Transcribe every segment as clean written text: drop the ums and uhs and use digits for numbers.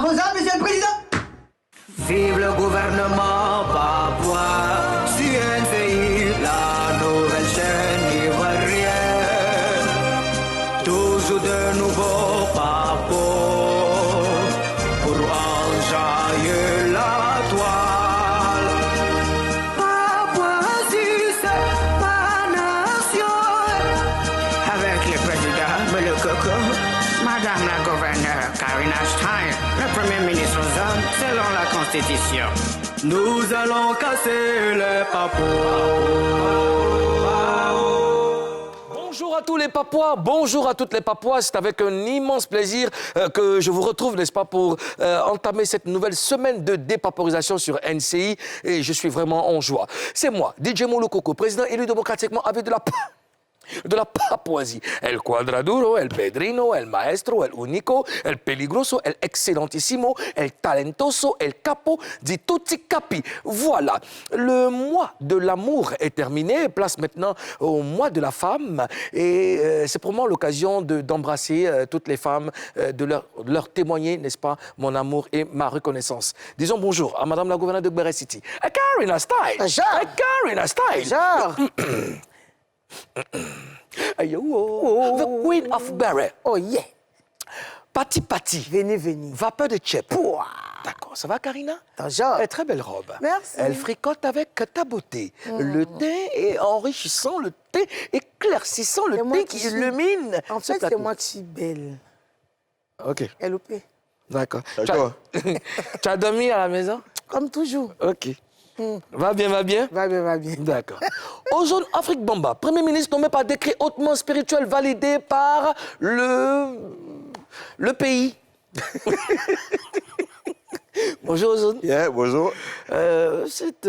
vos ordres, Monsieur le Président. Vive le gouvernement papouas, CNCI, la nouvelle chaîne ivoirienne. Toujours de nouveaux papos pour enjailler la toile. Papouasie, c'est ma nation. Avec le président, le coco, Madame la gouverneure Karina Stein, le premier ministre aux hommes, selon la Constitution. Nous allons casser les Bonjour à tous les Papouas, bonjour à toutes les Papouas. C'est avec un immense plaisir que je vous retrouve, n'est-ce pas, pour entamer cette nouvelle semaine de dépaporisation sur NCI. Et je suis vraiment en joie. C'est moi, DJ Molokoko, président élu démocratiquement avec de la Papouasie. El Cuadraduro, el Pedrino, el Maestro, el Unico, el Peligroso, el Excellentissimo, el Talentoso, el Capo, di tutti capi. Voilà, le mois de l'amour est terminé, place maintenant au mois de la femme. Et c'est pour moi l'occasion d'embrasser toutes les femmes, de leur témoigner, n'est-ce pas, mon amour et ma reconnaissance. Disons bonjour à Madame la gouverneure de Gbere City. Karina Stein. Bonjour. Karina Stein. Bonjour. The Queen of Gbere. Oh yeah. Pati Pati. Venez. Vapeur de Tchèp. Pouah. D'accord, ça va Karina? Bonjour. Très belle robe. Merci. Elle fricote avec ta beauté. Le teint est enrichissant, le teint éclaircissant, le teint qui illumine. En fait, c'est moi qui suis belle. Ok, LOP. d'accord. D'accord. Tu as dormi à la maison? Comme toujours. Ok. Va bien? Va bien. D'accord. Ozone Afrique Bamba, Premier ministre nommé par décret hautement spirituel validé par le pays. Bonjour Ozone. Yeah, bonjour. C'est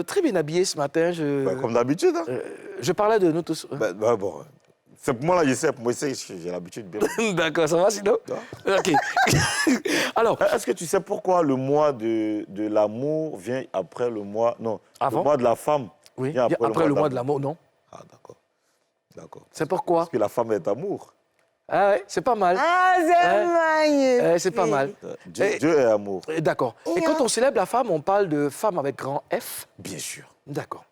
très bien habillé ce matin. Comme d'habitude. Hein. Je parlais de nous tous. Bon. C'est pour moi, là, je sais. Pour moi, j'ai l'habitude bien. D'accord, ça va sinon? Ok. Alors, est-ce que tu sais pourquoi le mois de l'amour vient après le mois... Non, avant? Le mois de la femme Oui, vient après le mois de l'amour, non? Ah, d'accord. C'est pourquoi? Parce que la femme est amour. Ah ouais, c'est pas mal. Ah, c'est magnifique. C'est pas mal. Dieu est amour. D'accord. Et quand on célèbre la femme, on parle de femme avec grand F? Bien sûr. D'accord.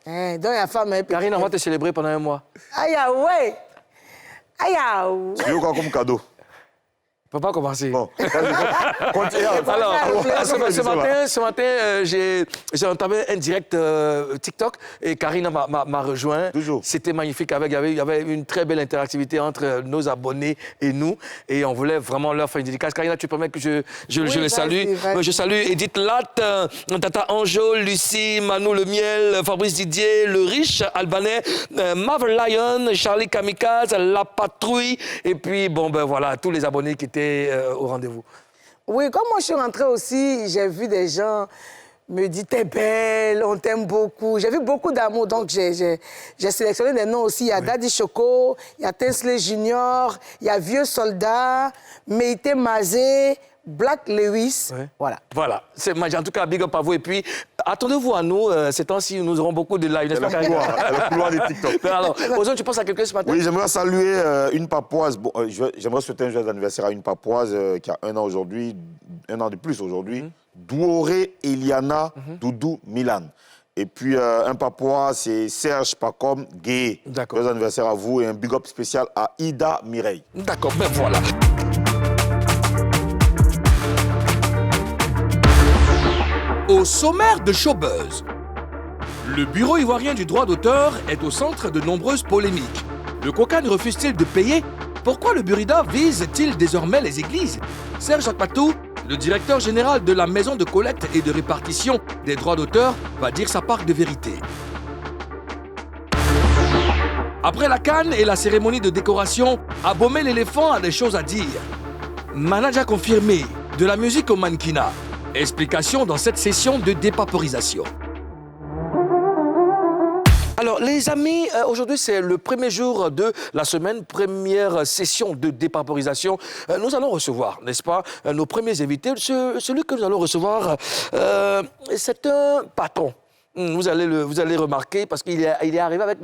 Donc la femme est... Karine, on va te célébrer pendant un mois. Aïe, ouais. Aïe, ouais. Tu veux quoi comme cadeau? On ne peut pas commencer. Bon, continue. Alors, ce matin, j'ai entamé un direct TikTok et Karine m'a rejoint. Toujours. C'était magnifique. Il y avait une très belle interactivité entre nos abonnés et nous. Et on voulait vraiment leur faire une dédicace. Karine, tu permets que je les salue? Je salue Edith Latte, Tata Anjo, Lucie, Manou Le Miel, Fabrice Didier, Le Riche, Albanais, Marvel Lion, Charlie Kamikaze, La Patrouille. Et puis, voilà, tous les abonnés qui étaient au rendez-vous. Oui, comme moi je suis rentrée aussi, j'ai vu des gens me dire t'es belle, on t'aime beaucoup. J'ai vu beaucoup d'amour, donc j'ai sélectionné des noms aussi. Il y a Daddy Choco, il y a Tinsley Junior, il y a Vieux Soldat, Meïté Mazé, Black Lewis. Ouais. Voilà. C'est en tout cas, big up à vous. Et puis, attendez-vous à nous. Ces temps-ci, nous aurons beaucoup de live, n'est-ce pas, Karine? Le couloir des TikTok. Alors, Ozone, tu penses à quelqu'un ce matin? Oui, j'aimerais saluer une Papouase. Bon, j'aimerais souhaiter un joyeux anniversaire à une Papouase qui a un an de plus aujourd'hui. Douoré Eliana Doudou Milan. Et puis, un Papouas, c'est Serge Pacom Gué. D'accord. Joyeux anniversaire à vous et un big up spécial à Ida Mireille. D'accord, ben voilà. Au sommaire de Showbuzz, le Bureau ivoirien du droit d'auteur est au centre de nombreuses polémiques. Le coca ne refuse-t-il de payer? Pourquoi le Burida vise-t-il désormais les églises? Serge Akpatou, le directeur général de la maison de collecte et de répartition des droits d'auteur, va dire sa part de vérité. Après la canne et la cérémonie de décoration, Abomey l'éléphant a des choses à dire. Manager confirmé, de la musique au mannequinat. Explication dans cette session de dépaporisation. Alors, les amis, aujourd'hui, c'est le premier jour de la semaine, première session de dépaporisation. Nous allons recevoir, n'est-ce pas, nos premiers invités. Celui que nous allons recevoir, c'est un patron. Vous allez remarquer, parce qu'il est arrivé avec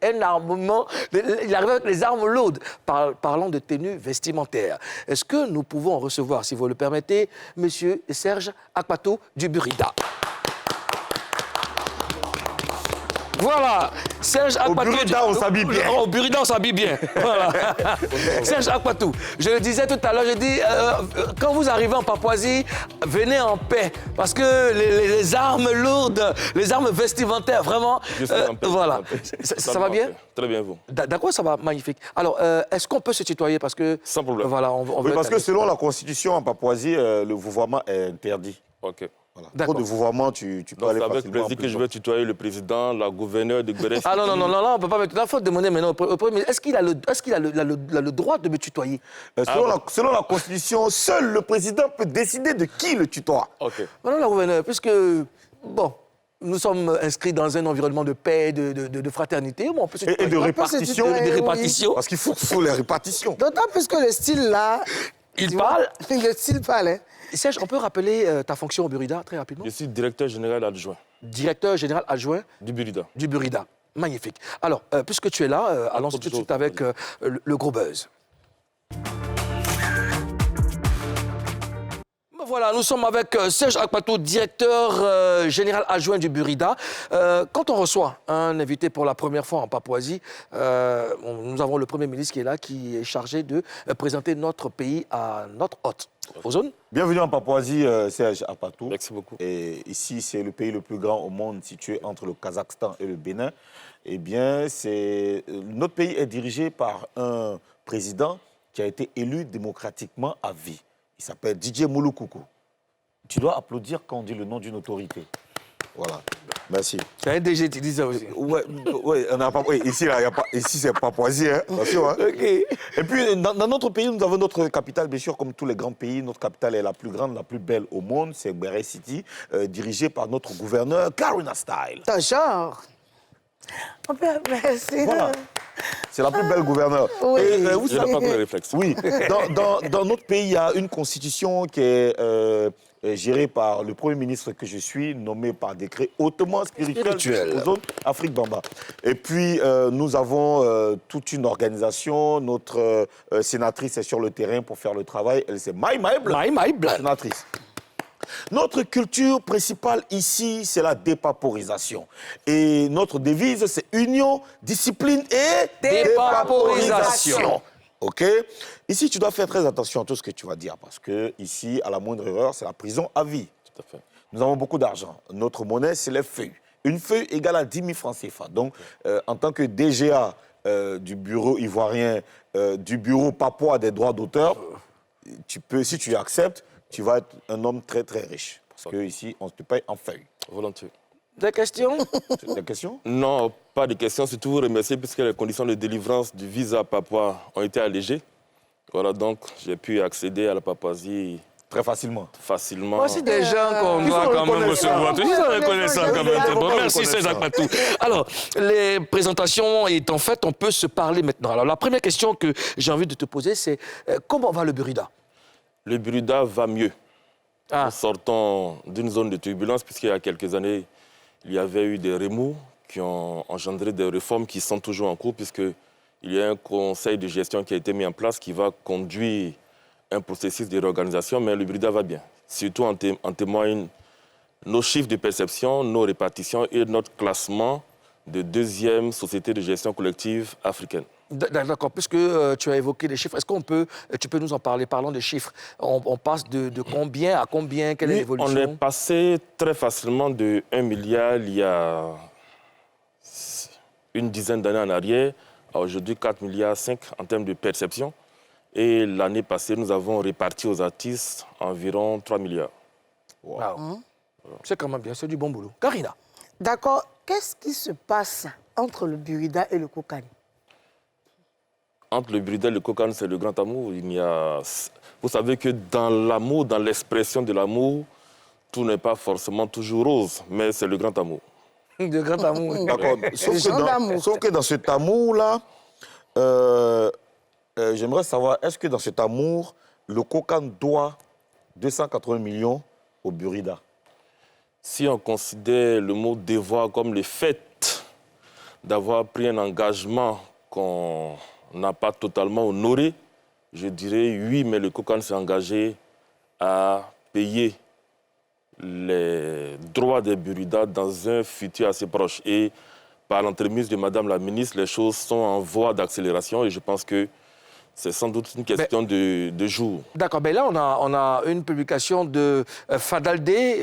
un armement, il est arrivé avec les armes lourdes, parlant de tenue vestimentaire. Est-ce que nous pouvons recevoir, si vous le permettez, Monsieur Serge Akpatou du Burida? Voilà, Serge Akpatou. Au Burida, on s'habille bien. Au Burida, on s'habille bien. Voilà. Serge Akpatou, je le disais tout à l'heure, je dis, quand vous arrivez en Papouasie, venez en paix. Parce que les armes lourdes, les armes vestimentaires, vraiment. Je suis en paix. Voilà. Ça va bien? Très bien, vous. D'accord, ça va, magnifique. Alors, est-ce qu'on peut se tutoyer? Parce que. Sans problème. Voilà, on Oui, veut parce que aller. selon la Constitution en Papouasie, le vouvoiement est interdit. OK. Voilà. D'accord. Trop de vouvoiement, tu peux Donc, aller c'est avec facilement en plaisir que je prison. vais tutoyer le président, la gouverneure de Gbéré. Ah non, on ne peut pas mettre. Il faut demander maintenant au Premier ministre. Est-ce qu'il a le droit de me tutoyer? Selon la Constitution, seul le président peut décider de qui le tutoie. OK. Madame la gouverneure, puisque, bon, nous sommes inscrits dans un environnement de paix, de fraternité, bon, on peut se Et de tutoyer. répartition. tutoyer, De oui. répartition. Parce qu'il faut les répartitions. D'autant plus que le style là. Il tu parle. vois, le style parle. Hein. Serge, on peut rappeler ta fonction au Burida très rapidement? Je suis directeur général adjoint Directeur général adjoint du Burida. du Burida. Magnifique. Alors, puisque tu es là, allons tout de suite avec le gros buzz. Voilà, nous sommes avec Serge Akpatou, directeur général adjoint du Burida. Quand on reçoit un invité pour la première fois en Papouasie, nous avons le Premier ministre qui est là, qui est chargé de présenter notre pays à notre hôte. Ozone? Bienvenue en Papouasie, Serge Akpatou. Merci beaucoup. Et ici, c'est le pays le plus grand au monde, situé entre le Kazakhstan et le Bénin. Eh bien, notre pays est dirigé par un président qui a été élu démocratiquement à vie. Il s'appelle Didier Mouloukoukou. Tu dois applaudir quand on dit le nom d'une autorité. Voilà. Merci. C'est un DG, tu dis ça aussi. Ouais, on n'a pas. Ouais, ici, là, y a pas, ici, c'est Papouasie, hein. Attention, hein. OK. Et puis, dans notre pays, nous avons notre capitale, bien sûr, comme tous les grands pays. Notre capitale est la plus grande, la plus belle au monde. C'est Gbéré City, dirigée par notre gouverneur, Karina Style. T'as genre. On peut merci. Voilà. C'est la plus belle gouverneure. Oui. Et, vous Je n'ai savez- pas encore le réflexe. Oui, dans notre pays, il y a une constitution qui est gérée par le Premier ministre que je suis, nommé par décret hautement spirituel aux zones Afrique Bamba. Et puis, nous avons toute une organisation. Notre sénatrice est sur le terrain pour faire le travail. Elle, c'est Maï Blanc, sénatrice. Notre culture principale ici, c'est la dépaporisation. Et notre devise, c'est union, discipline et Dépaporisation. OK? Ici, tu dois faire très attention à tout ce que tu vas dire parce que ici, à la moindre erreur, c'est la prison à vie. Tout à fait. Nous avons beaucoup d'argent. Notre monnaie, c'est les feuilles. Une feuille égale à 10 000 francs CFA. Donc, en tant que DGA du bureau ivoirien, du bureau papouas des droits d'auteur, tu peux, si tu acceptes, tu vas être un homme très, très riche. Parce qu'ici, on te paye en feuilles. Volontiers. Des questions? Des questions? Non, pas de questions. Surtout vous remercier puisque les conditions de délivrance du visa papouas ont été allégées. Voilà, donc j'ai pu accéder à la Papouasie Très facilement. facilement. Voici des gens qu'on doit quand même recevoir. Ils sont reconnaissants quand même. C'est bon. Merci, Serge Akpatou. Alors, les présentations étant faites, on peut se parler maintenant. Alors, la première question que j'ai envie de te poser, c'est comment va le Burida? Le Burida va mieux. Ah. Nous sortons d'une zone de turbulence puisqu'il y a quelques années, il y avait eu des remous qui ont engendré des réformes qui sont toujours en cours puisqu'il y a un conseil de gestion qui a été mis en place qui va conduire un processus de réorganisation, mais le Burida va bien. Surtout en témoignent nos chiffres de perception, nos répartitions et notre classement de deuxième société de gestion collective africaine. D'accord, puisque tu as évoqué les chiffres, est-ce tu peux nous en parler? Parlons des chiffres. On passe de combien à combien? Quelle est l'évolution? On est passé très facilement de 1 milliard il y a une dizaine d'années en arrière à aujourd'hui 4,5 milliards en termes de perception. Et l'année passée, nous avons réparti aux artistes environ 3 milliards. Wow. C'est quand même bien, c'est du bon boulot. Karina? D'accord. Qu'est-ce qui se passe entre le Burida et le Kokani? Entre le Burida et le Kokani, c'est le grand amour. Vous savez que dans l'amour, dans l'expression de l'amour, tout n'est pas forcément toujours rose, mais c'est le grand amour. De grand amour. D'accord. Sauf que dans cet amour-là, j'aimerais savoir, est-ce que dans cet amour, le Kokani doit 280 millions au Burida? Si on considère le mot devoir comme le fait d'avoir pris un engagement qu'on n'a pas totalement honoré, je dirais oui, mais le COCAN s'est engagé à payer les droits des Burida dans un futur assez proche. Et par l'entremise de Madame la ministre, les choses sont en voie d'accélération et je pense que c'est sans doute une question de jours. D'accord, mais là, on a une publication de Fadaldé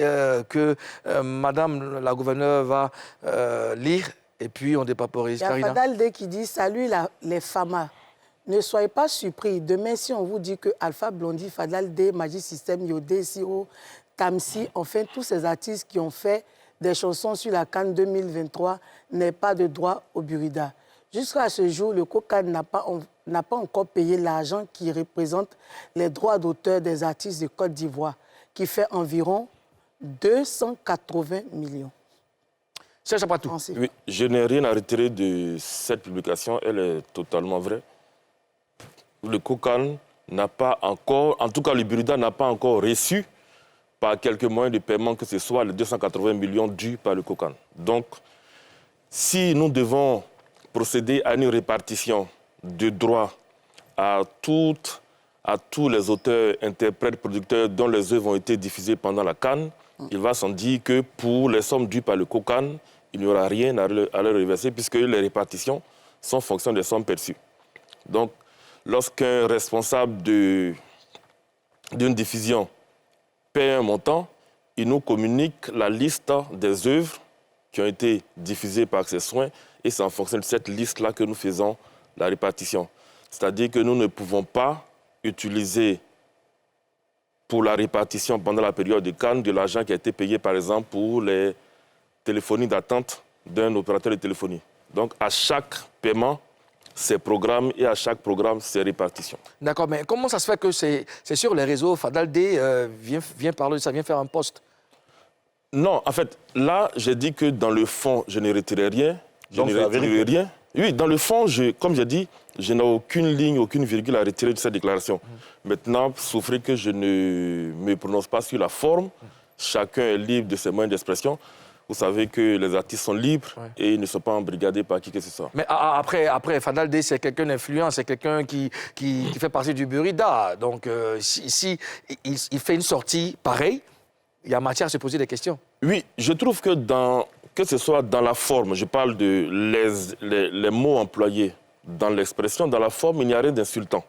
que Madame la gouverneure va lire et puis on dépaporise. Il y a Fadaldé qui dit « Salut les FAMA, ne soyez pas surpris. Demain, si on vous dit que Alpha Blondy, Fadaldé, Magic System, Yodé, Siro, Tamsi, enfin tous ces artistes qui ont fait des chansons sur la CAN 2023 n'aient pas de droit au Burida. Jusqu'à ce jour, le COCAN n'a pas encore payé l'argent qui représente les droits d'auteur des artistes de Côte d'Ivoire, qui fait environ 280 millions. Serge Apatou. Oui, je n'ai rien à retirer de cette publication, elle est totalement vraie. Le COCAN n'a pas encore, en tout cas le Burida n'a pas encore reçu par quelques moyens de paiement que ce soit les 280 millions dus par le COCAN. Donc, si nous devons procéder à une répartition de droits à tous les auteurs, interprètes, producteurs dont les œuvres ont été diffusées pendant la CAN, il va sans dire que pour les sommes dues par le COCAN, il n'y aura rien à leur reverser puisque les répartitions sont en fonction des sommes perçues. Donc, lorsqu'un responsable d'une diffusion paie un montant, il nous communique la liste des œuvres qui ont été diffusées par ses soins et c'est en fonction de cette liste-là que nous faisons la répartition. C'est-à-dire que nous ne pouvons pas utiliser pour la répartition pendant la période de CAN de l'argent qui a été payé, par exemple, pour les téléphonies d'attente d'un opérateur de téléphonie. Donc, à chaque paiement, ses programmes et à chaque programme, ses répartitions. D'accord, mais comment ça se fait que c'est sur les réseaux, Fadaldé vient parler de ça, vient faire un post? Non, en fait, là, j'ai dit que dans le fond, je ne retirais rien. Je ne retirerai rien. Oui, dans le fond, comme j'ai dit, je n'ai aucune ligne, aucune virgule à retirer de cette déclaration. Maintenant, souffrez que je ne me prononce pas sur la forme. Chacun est libre de ses moyens d'expression. Vous savez que les artistes sont libres et ils ne sont pas embrigadés par qui que ce soit. Mais après Fadaldé, c'est quelqu'un d'influent, c'est quelqu'un qui fait partie du Burida. Donc, si il fait une sortie pareille, il y a matière à se poser des questions. Oui, je trouve que ce soit dans la forme, je parle de les mots employés, dans l'expression, dans la forme, il n'y a rien d'insultant.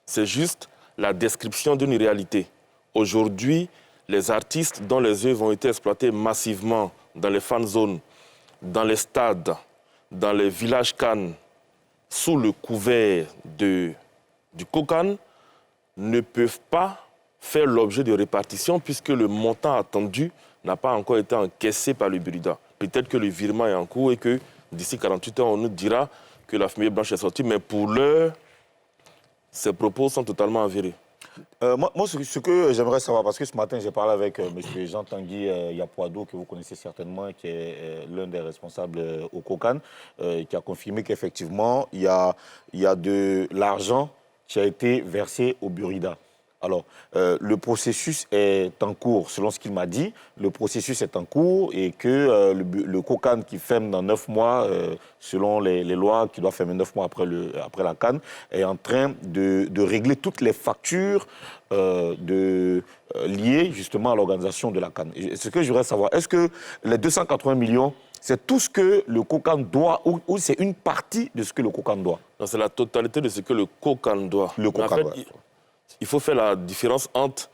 C'est juste la description d'une réalité. Aujourd'hui, les artistes dont les œuvres ont été exploitées massivement dans les fan zones, dans les stades, dans les villages CAN, sous le couvert du COCAN, ne peuvent pas faire l'objet de répartition puisque le montant attendu n'a pas encore été encaissé par le Burida. Peut-être que le virement est en cours et que d'ici 48 heures, on nous dira que la fumée blanche est sortie, mais pour l'heure, ces propos sont totalement avérés. Moi, ce que j'aimerais savoir, parce que ce matin, j'ai parlé avec M. Jean-Tanguy Yapoado, que vous connaissez certainement, qui est l'un des responsables au COCAN, qui a confirmé qu'effectivement, il y a de l'argent qui a été versé au Burida. Alors, le processus est en cours, selon ce qu'il m'a dit. Le processus est en cours et que le COCAN qui ferme dans 9 mois, selon les lois, qui doit fermer 9 mois après la CAN, est en train de régler toutes les factures liées justement à l'organisation de la CAN. Et ce que je voudrais savoir, est-ce que les 280 millions, c'est tout ce que le COCAN doit ou c'est une partie de ce que le COCAN doit? Non, c'est la totalité de ce que le COCAN doit. Le COCAN doit. Il faut faire la différence entre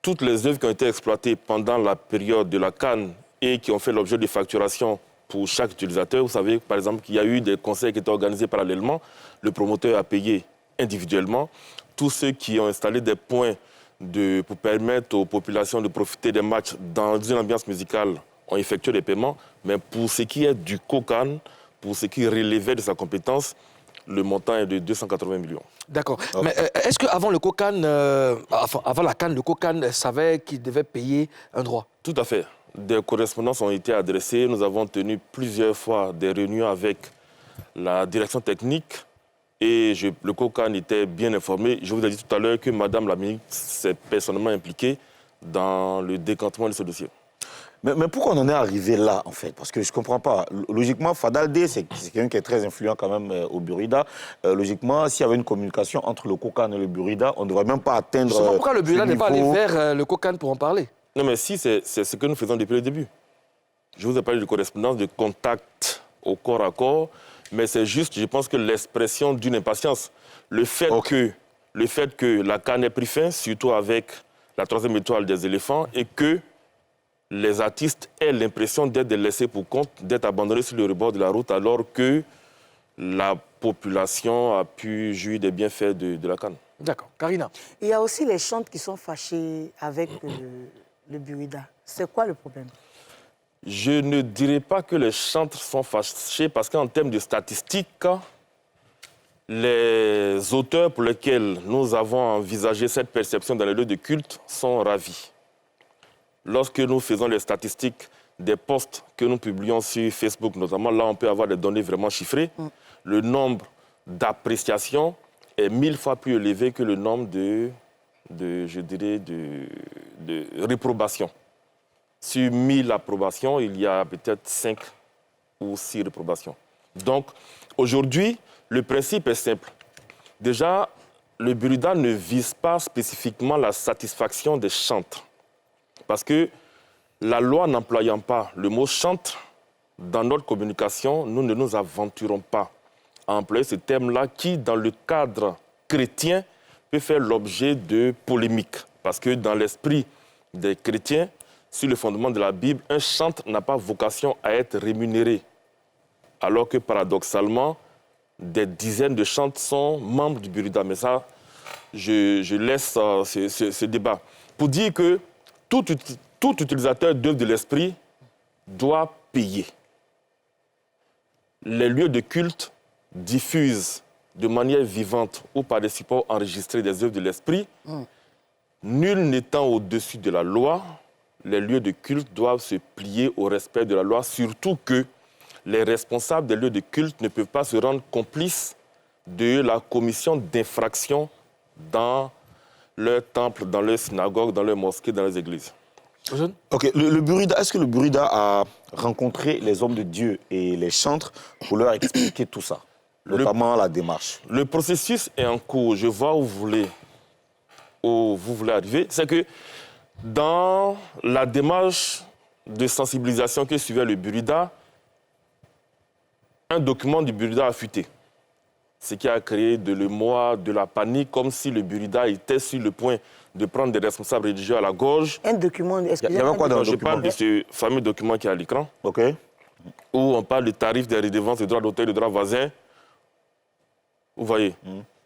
toutes les œuvres qui ont été exploitées pendant la période de la CAN et qui ont fait l'objet de facturation pour chaque utilisateur. Vous savez, par exemple, qu'il y a eu des concerts qui étaient organisés parallèlement. Le promoteur a payé individuellement. Tous ceux qui ont installé des points pour permettre aux populations de profiter des matchs dans une ambiance musicale ont effectué des paiements. Mais pour ce qui est du COCAN, pour ce qui relevait de sa compétence, le montant est de 280 millions. D'accord. Okay. Mais est-ce qu'avant le COCAN, avant la CAN, le COCAN savait qu'il devait payer un droit? Tout à fait. Des correspondances ont été adressées. Nous avons tenu plusieurs fois des réunions avec la direction technique et le COCAN était bien informé. Je vous ai dit tout à l'heure que Madame la ministre s'est personnellement impliquée dans le décantement de ce dossier. Mais pourquoi on en est arrivé là, en fait? Parce que je ne comprends pas. Logiquement, Fadaldé, c'est quelqu'un qui est très influent quand même au Burida. Logiquement, s'il y avait une communication entre le Kokan et le Burida, on ne devrait même pas atteindre. Je ne sais pas pourquoi le Burida n'est pas allé niveau... vers le Kokan pour en parler. Non, mais si, c'est ce que nous faisons depuis le début. Je vous ai parlé de correspondance, de contact au corps à corps, mais c'est juste, je pense que l'expression d'une impatience. Le fait que la CAN ait pris fin, surtout avec la 3e étoile des éléphants, et que les artistes aient l'impression d'être laissés pour compte, d'être abandonnés sur le rebord de la route, alors que la population a pu jouir des bienfaits de la CAN. D'accord. Karina. Il y a aussi les chantres qui sont fâchés avec le Burida. C'est quoi le problème? Je ne dirais pas que les chantres sont fâchés parce qu'en termes de statistiques, les auteurs pour lesquels nous avons envisagé cette perception dans les lieux de culte sont ravis. Lorsque nous faisons les statistiques des posts que nous publions sur Facebook, notamment, là, on peut avoir des données vraiment chiffrées. Le nombre d'appréciations est 1000 fois plus élevé que le nombre de réprobations. Sur 1000 approbations, il y a peut-être 5 ou 6 réprobations. Donc, aujourd'hui, le principe est simple. Déjà, le Burida ne vise pas spécifiquement la satisfaction des chantres. Parce que la loi n'employant pas le mot chantre, dans notre communication, nous ne nous aventurons pas à employer ce terme-là qui, dans le cadre chrétien, peut faire l'objet de polémiques. Parce que dans l'esprit des chrétiens, sur le fondement de la Bible, un chantre n'a pas vocation à être rémunéré. Alors que paradoxalement, des dizaines de chantres sont membres du Burida. Mais ça, je laisse ce débat. Pour dire que tout utilisateur d'œuvres de l'esprit doit payer. Les lieux de culte diffusent de manière vivante ou par des supports enregistrés des œuvres de l'esprit. Nul n'étant au-dessus de la loi, les lieux de culte doivent se plier au respect de la loi, surtout que les responsables des lieux de culte ne peuvent pas se rendre complices de la commission d'infraction dans leur temple, dans leur synagogue, dans leur mosquée, dans leurs églises. Ok, le Burida, est-ce que le Burida a rencontré les hommes de Dieu et les chantres pour leur expliquer tout ça, notamment la démarche? Le processus est en cours. Je vois où vous voulez arriver. C'est que dans la démarche de sensibilisation que suivait le Burida, un document du Burida a fuité. Ce qui a créé de l'émoi, de la panique, comme si le Burida était sur le point de prendre des responsables religieux à la gorge. Un document, Il y avait quoi dans le Je document? parle de ce fameux document qui est à l'écran, Ok. où on parle du tarif des redevances, des droits d'auteur, des droits voisins. Vous voyez,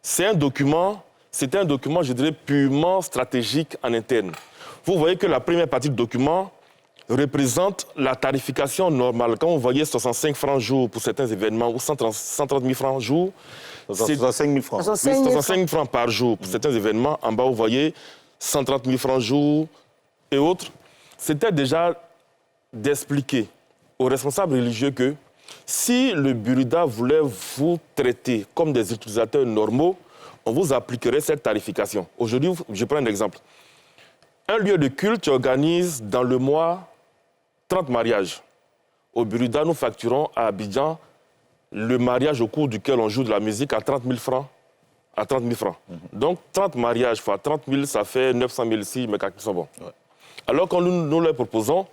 c'était un document, je dirais, purement stratégique en interne. Vous voyez que la première partie du document représente la tarification normale. Quand vous voyez 65 francs jour pour certains événements ou 130 000 francs jour, 65 000 francs. 65 000 francs par jour pour certains événements. En bas, vous voyez 130 000 francs jour et autres. C'était déjà d'expliquer aux responsables religieux que si le Burida voulait vous traiter comme des utilisateurs normaux, on vous appliquerait cette tarification. Aujourd'hui, je prends un exemple. Un lieu de culte organise dans le mois 30 mariages. Au Burida, nous facturons à Abidjan le mariage au cours duquel on joue de la musique à 30 000 francs. À 30 000 francs. Donc, 30 mariages fois 30 000, ça fait 900 000 si mes calculs sont bons. Ouais. Alors que nous leur proposons,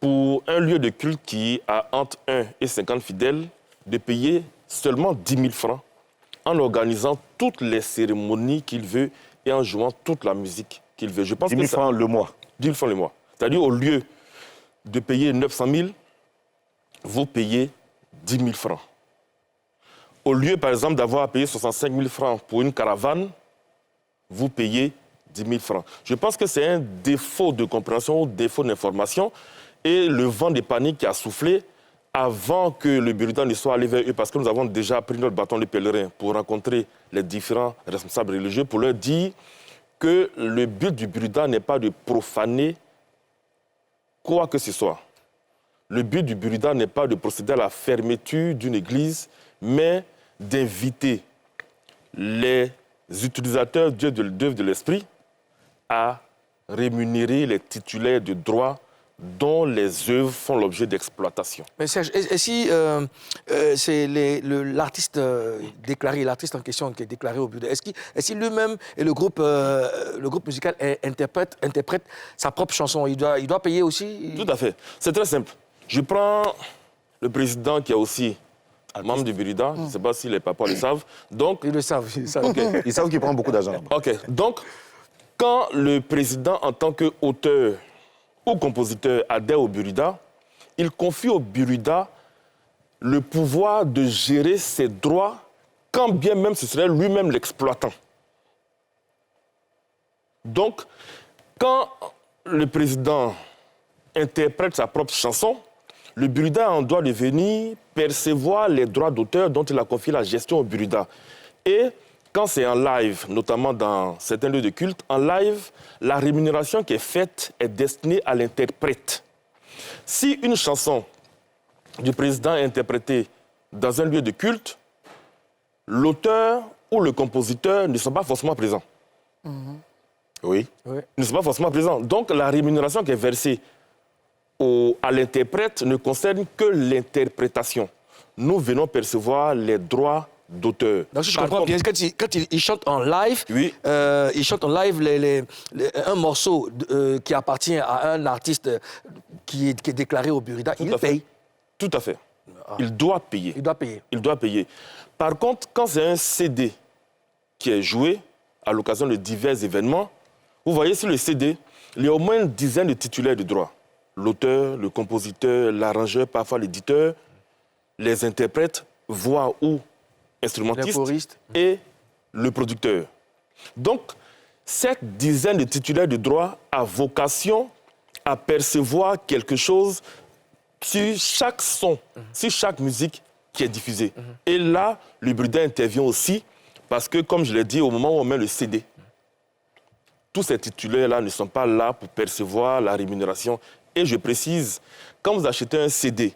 pour un lieu de culte qui a entre 1 et 50 fidèles, de payer seulement 10 000 francs en organisant toutes les cérémonies qu'il veut et en jouant toute la musique qu'il veut. Je pense 10 000 francs le mois. 10 000 francs le mois. C'est-à-dire, au lieu de payer 900 000, vous payez 10 000 francs. Au lieu, par exemple, d'avoir à payer 65 000 francs pour une caravane, vous payez 10 000 francs. Je pense que c'est un défaut de compréhension ou défaut d'information. Et le vent de panique qui a soufflé avant que le Burida ne soit allé vers eux, parce que nous avons déjà pris notre bâton de pèlerin pour rencontrer les différents responsables religieux, pour leur dire que le but du Burida n'est pas de profaner quoi que ce soit. Le but du Burida n'est pas de procéder à la fermeture d'une église, mais d'inviter les utilisateurs d'œuvres de l'esprit à rémunérer les titulaires de droits dont les œuvres font l'objet d'exploitation. Mais Serge, et si c'est l'artiste déclaré, l'artiste en question qui est déclaré au Burda, est-ce qu'il lui-même et le groupe musical interprète sa propre chanson? Il doit payer aussi? Tout à fait. C'est très simple. Je prends le président qui est aussi membre du Burda. Je ne sais pas si les papas le savent. Donc, Ils le savent. okay. Ils savent qu'il prend beaucoup d'argent. OK. Donc, quand le président, en tant qu'auteur ou compositeur, adhère au Burda, il confie au Burda le pouvoir de gérer ses droits, quand bien même ce serait lui-même l'exploitant. Donc, quand le président interprète sa propre chanson, le Burda en doit devenir percevoir les droits d'auteur dont il a confié la gestion au Burda. Et quand c'est en live, notamment dans certains lieux de culte, en live, la rémunération qui est faite est destinée à l'interprète. Si une chanson du président est interprétée dans un lieu de culte, l'auteur ou le compositeur ne sont pas forcément présents. Oui. Ne sont pas forcément présents. Donc la rémunération qui est versée à l'interprète ne concerne que l'interprétation. Nous venons percevoir les droits d'auteur. Donc, si je comprends bien, quand il chante en live, oui. Il chante en live un morceau qui appartient à un artiste qui est déclaré au Burda, il paye. Tout à fait. Il doit payer. Il doit payer. Il doit payer. Par contre, quand c'est un CD qui est joué à l'occasion de divers événements, vous voyez sur le CD, il y a au moins une dizaine de titulaires de droits. L'auteur, le compositeur, l'arrangeur, parfois l'éditeur, les interprètes, voix ou instrumentistes et le producteur. Donc, cette dizaine de titulaires de droits a vocation à percevoir quelque chose sur chaque son, sur chaque musique qui est diffusée. Et là, le Burda intervient aussi parce que, comme je l'ai dit, au moment où on met le CD, tous ces titulaires-là ne sont pas là pour percevoir la rémunération. Et je précise, quand vous achetez un CD,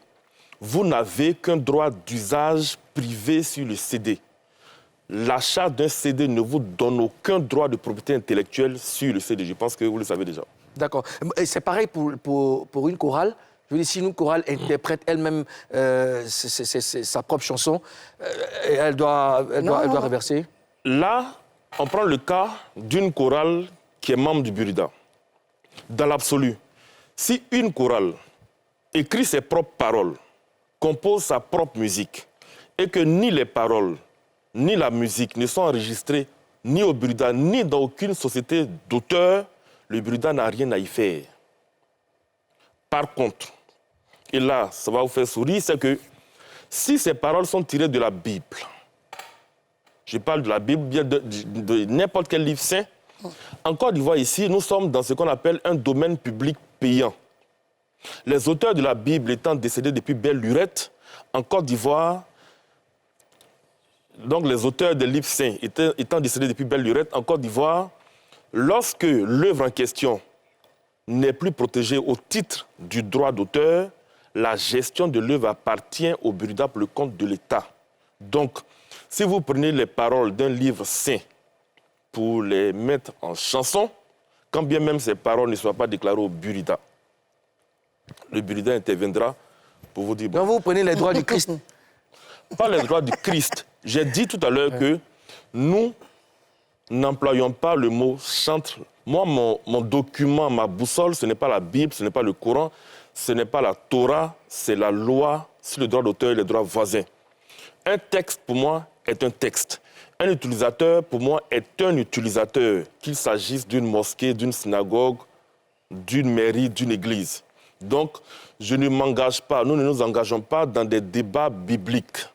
vous n'avez qu'un droit d'usage privé sur le CD. L'achat d'un CD ne vous donne aucun droit de propriété intellectuelle sur le CD. Je pense que vous le savez déjà. D'accord. Et c'est pareil pour une chorale. Je veux dire, si une chorale interprète elle-même sa propre chanson, elle doit reverser. Là, on prend le cas d'une chorale qui est membre du Burda. Dans l'absolu, si une chorale écrit ses propres paroles, compose sa propre musique, et que ni les paroles, ni la musique ne sont enregistrées ni au Burda, ni dans aucune société d'auteur, le Burda n'a rien à y faire. Par contre, et là, ça va vous faire sourire, c'est que si ces paroles sont tirées de la Bible, je parle de la Bible, bien de n'importe quel livre saint, en Côte d'Ivoire, ici, nous sommes dans ce qu'on appelle un domaine public payant. Les auteurs de la Bible étant décédés depuis belle lurette, en Côte d'Ivoire, donc les auteurs des livres saints étant décédés depuis belle lurette, en Côte d'Ivoire, lorsque l'œuvre en question n'est plus protégée au titre du droit d'auteur, la gestion de l'œuvre appartient au Burda pour le compte de l'État. Donc, si vous prenez les paroles d'un livre saint pour les mettre en chanson, quand bien même ces paroles ne soient pas déclarées au Burda, le Burda interviendra pour vous dire... Bon, donc vous prenez les droits du Christ. Pas les droits du Christ. J'ai dit tout à l'heure que nous n'employons pas le mot chantre. Moi, mon document, ma boussole, ce n'est pas la Bible, ce n'est pas le Coran, ce n'est pas la Torah, c'est la loi sur le droit d'auteur et les droits voisins. Un texte, pour moi, est un texte. Un utilisateur, pour moi, est un utilisateur, qu'il s'agisse d'une mosquée, d'une synagogue, d'une mairie, d'une église. Donc, je ne m'engage pas, nous ne nous engageons pas dans des débats bibliques.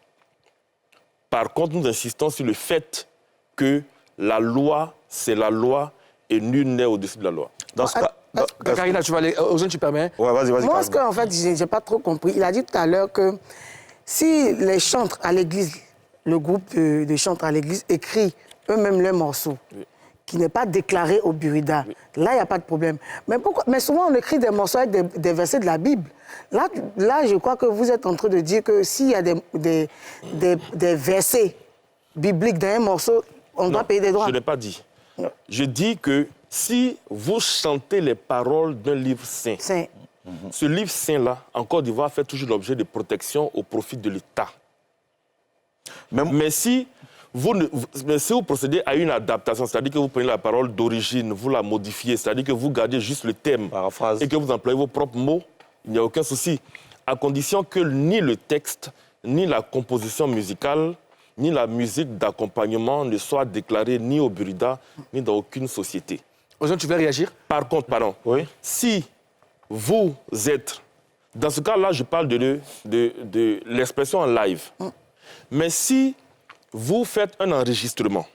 Par contre, nous insistons sur le fait que la loi, c'est la loi et nul n'est au-dessus de la loi. Dans ce cas... Karina, tu vas aller... Ozone, tu permets? Ouais, vas-y. Moi, ce qu'en fait, je n'ai pas trop compris, il a dit tout à l'heure que si les chantres à l'église, le groupe de chantres à l'église écrit eux-mêmes leurs morceaux, qui n'est pas déclaré au Burda, là, il n'y a pas de problème. Mais souvent, on écrit des morceaux avec des versets de la Bible. Là, je crois que vous êtes en train de dire que s'il y a des versets bibliques dans un morceau, on doit payer des droits. Je n'ai pas dit. Je dis que si vous chantez les paroles d'un livre saint, Ce livre saint-là, en Côte d'Ivoire, fait toujours l'objet de protection au profit de l'État. Mais si vous procédez à une adaptation, c'est-à-dire que vous prenez la parole d'origine, vous la modifiez, c'est-à-dire que vous gardez juste le thème et que vous employez vos propres mots, il n'y a aucun souci, à condition que ni le texte, ni la composition musicale, ni la musique d'accompagnement ne soient déclarées ni au Burida, ni dans aucune société. Ozone, tu veux réagir? Par contre, si vous êtes... Dans ce cas-là, je parle de l'expression en live. Mais si vous faites un enregistrement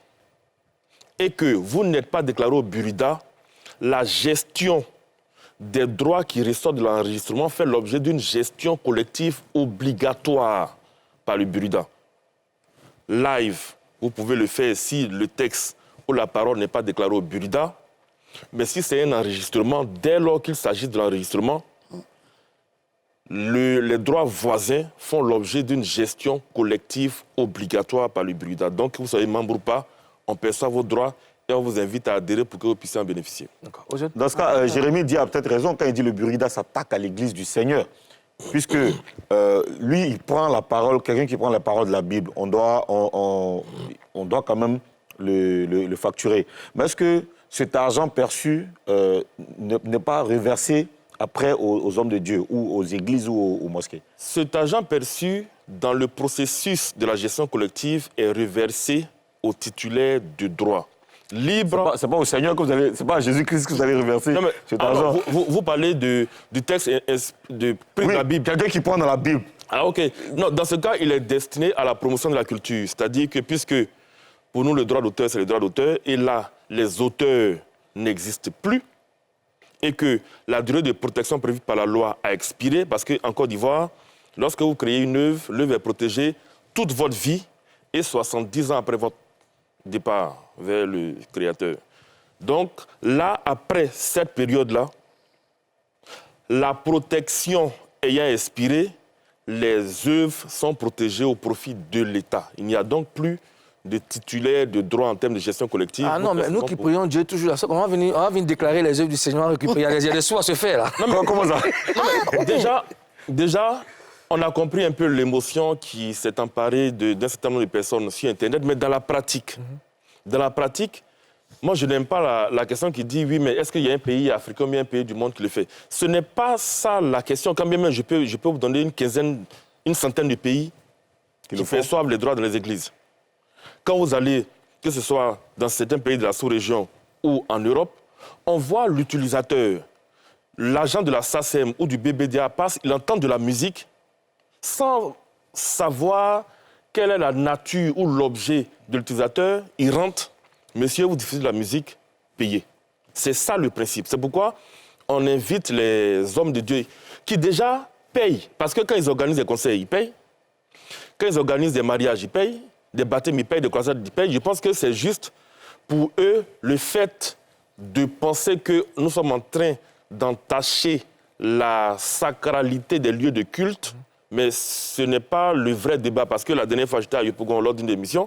et que vous n'êtes pas déclaré au Burida, la gestion des droits qui ressortent de l'enregistrement fait l'objet d'une gestion collective obligatoire par le Burida. Live, vous pouvez le faire si le texte ou la parole n'est pas déclaré au Burida, mais si c'est un enregistrement, dès lors qu'il s'agit de l'enregistrement, les droits voisins font l'objet d'une gestion collective obligatoire par le Burida. Donc, que vous soyez membre ou pas, on perçoit vos droits et on vous invite à adhérer pour que vous puissiez en bénéficier. Dans ce cas, Jérémy dit a peut-être raison quand il dit que le Burida s'attaque à l'église du Seigneur. Puisque lui, il prend la parole, quelqu'un qui prend la parole de la Bible, on doit quand même le facturer. Mais est-ce que cet argent perçu n'est pas reversé après aux hommes de Dieu, ou aux églises ou aux mosquées? Cet argent perçu dans le processus de la gestion collective est reversé aux titulaires de droit. Libre. C'est pas au Seigneur que vous allez, c'est pas à Jésus-Christ que vous allez reverser cet argent. Vous parlez du texte de la Bible. Quelqu'un qui prend dans la Bible. Ah, ok. Non, dans ce cas, il est destiné à la promotion de la culture. C'est-à-dire que puisque pour nous, le droit d'auteur, c'est le droit d'auteur, et là, les auteurs n'existent plus, et que la durée de protection prévue par la loi a expiré, parce qu'en Côte d'Ivoire, lorsque vous créez une œuvre, l'œuvre est protégée toute votre vie et 70 ans après votre départ vers le créateur. Donc là, après cette période-là, la protection ayant expiré, les œuvres sont protégées au profit de l'État. Il n'y a donc plus de titulaires de droit en termes de gestion collective. Ah non, mais nous qui prions Dieu toujours, on va venir déclarer les œuvres du Seigneur, il y a des sous à se faire là. Non, mais comment ça? Déjà, on a compris un peu l'émotion qui s'est emparée d'un certain nombre de personnes sur Internet, mais dans la pratique, moi je n'aime pas la question qui dit oui, mais est-ce qu'il y a un pays africain ou un pays du monde qui le fait? Ce n'est pas ça la question. Quand même, je peux vous donner une centaine de pays qui perçoivent les droits dans les églises. Quand vous allez, que ce soit dans certains pays de la sous-région ou en Europe, on voit l'utilisateur, l'agent de la SACEM ou du BBDA passe, il entend de la musique sans savoir quelle est la nature ou l'objet de l'utilisateur. Il rentre, monsieur, vous diffusez de la musique, payez. C'est ça le principe. C'est pourquoi on invite les hommes de Dieu qui déjà payent. Parce que quand ils organisent des concerts, ils payent. Quand ils organisent des mariages, ils payent. Des baptêmes, ils payent, des croisades, ils payent. Je pense que c'est juste pour eux le fait de penser que nous sommes en train d'entacher la sacralité des lieux de culte, mais ce n'est pas le vrai débat, parce que la dernière fois, j'étais à Yopougon lors d'une émission,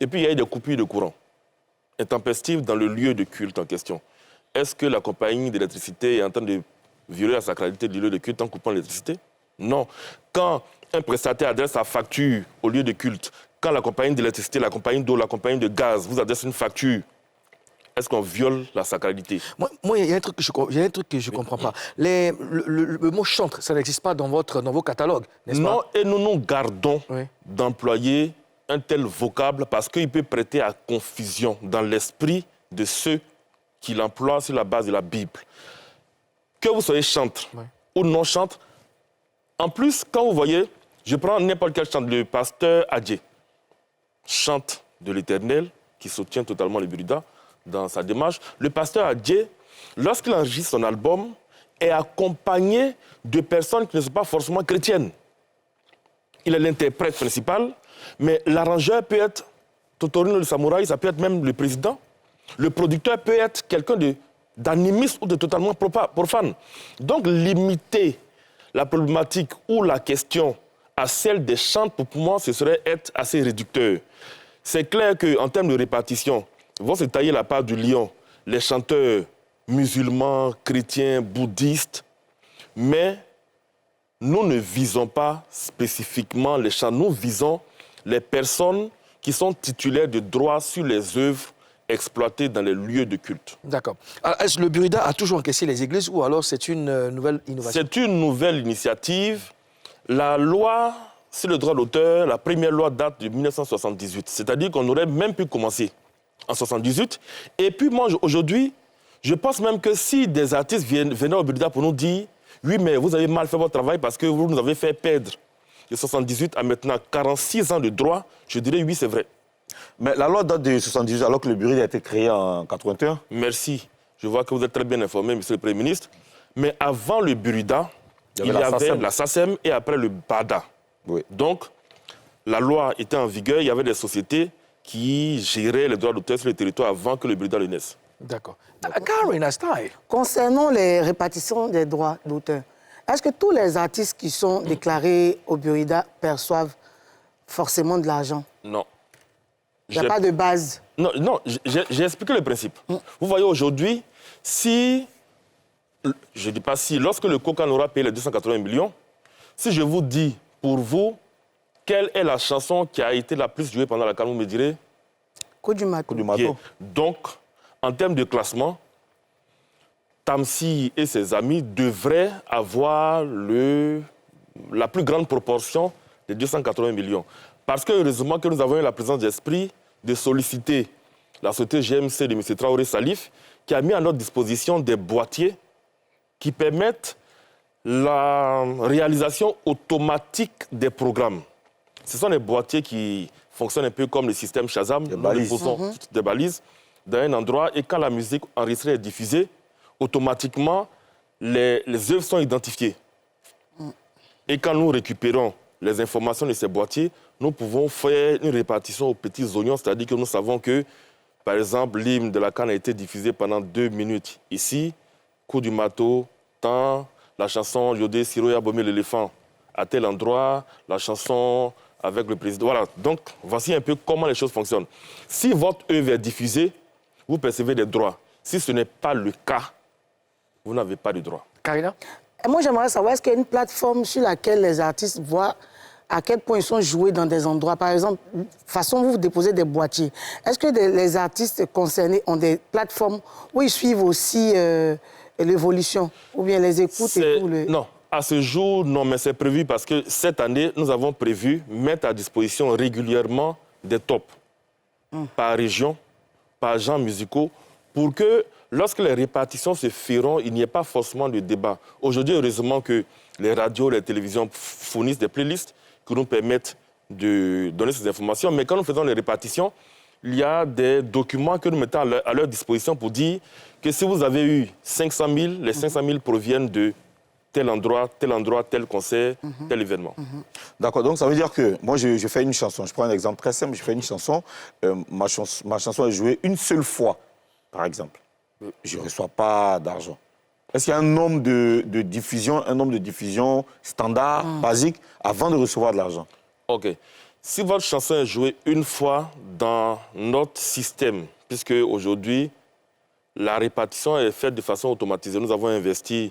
et puis il y a eu des coupures de courant intempestives dans le lieu de culte en question. Est-ce que la compagnie d'électricité est en train de violer la sacralité du lieu de culte en coupant l'électricité? Non. Quand un prestataire adresse sa facture au lieu de culte, quand la compagnie d'électricité, la compagnie d'eau, la compagnie de gaz vous adresse une facture, est-ce qu'on viole la sacralité? Moi, il y a un truc que je ne comprends pas. Le mot chantre, ça n'existe pas dans vos catalogues, n'est-ce pas? Non, et nous nous gardons d'employer un tel vocable parce qu'il peut prêter à confusion dans l'esprit de ceux qui l'emploient sur la base de la Bible. Que vous soyez chantre ou non chantre, en plus, quand vous voyez, je prends n'importe quel chant, le pasteur Adjé, chante de l'Éternel, qui soutient totalement le Burida dans sa démarche. Le pasteur Adjé, lorsqu'il enregistre son album, est accompagné de personnes qui ne sont pas forcément chrétiennes. Il est l'interprète principal, mais l'arrangeur peut être Totorino le samouraï, ça peut être même le président. Le producteur peut être quelqu'un d'animiste ou de totalement profane. Donc limiter la problématique ou la question à celle des chantres, pour moi, ce serait être assez réducteur. C'est clair qu'en termes de répartition, vont se tailler la part du lion les chanteurs musulmans, chrétiens, bouddhistes, Mais nous ne visons pas spécifiquement les chants, nous visons les personnes qui sont titulaires de droits sur les œuvres exploitées dans les lieux de culte. D'accord. Alors, est-ce que le Burida a toujours encaissé les églises ou alors c'est une nouvelle innovation? C'est une nouvelle initiative. La loi sur le droit d'auteur, la première loi date de 1978. C'est-à-dire qu'on aurait même pu commencer en 1978. Et puis moi, aujourd'hui, je pense même que si des artistes venaient au Burida pour nous dire « Oui, mais vous avez mal fait votre travail parce que vous nous avez fait perdre de 78 à maintenant 46 ans de droit », je dirais « Oui, c'est vrai ». Mais la loi date de 78, alors que le Burida a été créé en 81. Merci. Je vois que vous êtes très bien informé, monsieur le Premier ministre. Mais avant le Burida, il y avait la SACEM et après le BADA. Oui. Donc, la loi était en vigueur, il y avait des sociétés qui géraient les droits d'auteur sur le territoire avant que le Burida ne naisse. D'accord. Karina Style. Concernant les répartitions des droits d'auteur, est-ce que tous les artistes qui sont déclarés au Burida perçoivent forcément de l'argent? Non. Il n'y a pas de base? Non, j'ai expliqué le principe. Vous voyez, aujourd'hui, si, je ne dis pas si, lorsque le Cocan aura payé les 280 millions, si je vous dis, pour vous, quelle est la chanson qui a été la plus jouée pendant la CAN, vous me direz? Coup du matou. Bien. Donc, en termes de classement, Tamsi et ses amis devraient avoir la plus grande proportion des 280 millions. Parce que, heureusement, que nous avons eu la présence d'esprit de solliciter la société GMC de M. Traoré Salif, qui a mis à notre disposition des boîtiers qui permettent la réalisation automatique des programmes. Ce sont des boîtiers qui fonctionnent un peu comme le système Shazam. Nous déposons des balises dans un endroit et quand la musique enregistrée est diffusée, automatiquement, les œuvres sont identifiées. Et quand nous récupérons les informations de ces boîtiers, nous pouvons faire une répartition aux petits oignons, c'est-à-dire que nous savons que, par exemple, l'hymne de la CAN a été diffusé pendant 2 minutes ici, coup du matou, temps, la chanson Yodé Siro Yabomé l'éléphant à tel endroit, la chanson avec le président. Voilà, donc voici un peu comment les choses fonctionnent. Si votre œuvre est diffusée, vous percevez des droits. Si ce n'est pas le cas, vous n'avez pas de droits. Karina? Et moi, j'aimerais savoir, est-ce qu'il y a une plateforme sur laquelle les artistes voient à quel point ils sont joués dans des endroits? Par exemple, façon vous déposez des boîtiers. Est-ce que les artistes concernés ont des plateformes où ils suivent aussi l'évolution? Ou bien les écoutent et tout Non. À ce jour, non, mais c'est prévu parce que cette année, nous avons prévu mettre à disposition régulièrement des tops par région, par genres musicaux, pour que lorsque les répartitions se feront, il n'y ait pas forcément de débat. Aujourd'hui, heureusement que les radios, les télévisions fournissent des playlists qui nous permettent de donner ces informations. Mais quand nous faisons les répartitions, il y a des documents que nous mettons à leur disposition pour dire que si vous avez eu 500 000, les 500 000 proviennent de tel endroit, tel concert, tel événement. D'accord, donc ça veut dire que moi, je fais une chanson. Je prends un exemple très simple. Je fais une chanson. Ma chanson est jouée une seule fois, par exemple. Je ne reçois pas d'argent. Est-ce qu'il y a un nombre de diffusions standard, basique, avant de recevoir de l'argent? OK. Si votre chanson est jouée une fois dans notre système, puisque aujourd'hui, la répartition est faite de façon automatisée, nous avons investi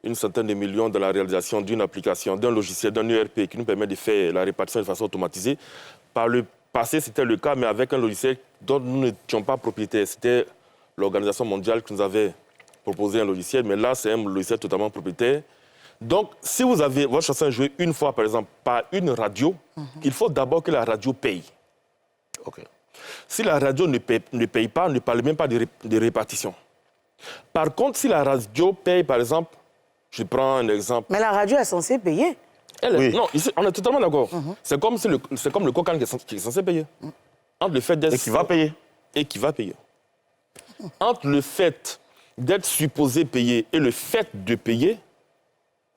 une centaine de millions dans la réalisation d'une application, d'un logiciel, d'un ERP qui nous permet de faire la répartition de façon automatisée. Par le passé, c'était le cas, mais avec un logiciel dont nous n'étions pas propriétaires. C'était l'Organisation mondiale qui nous avait proposé un logiciel, mais là, c'est un logiciel totalement propriétaire. Donc, si vous avez votre chanson jouée une fois, par exemple, par une radio, il faut d'abord que la radio paye. OK. Si la radio ne paye pas, ne parle même pas de répartition. Par contre, si la radio paye, par exemple, je prends un exemple. Mais la radio est censée payer. Oui. Non, ici, on est totalement d'accord. C'est comme le Cocan qui est censé payer. Entre le fait d'être... Et qui va payer. Et qui va payer. Entre le fait d'être supposé payer et le fait de payer,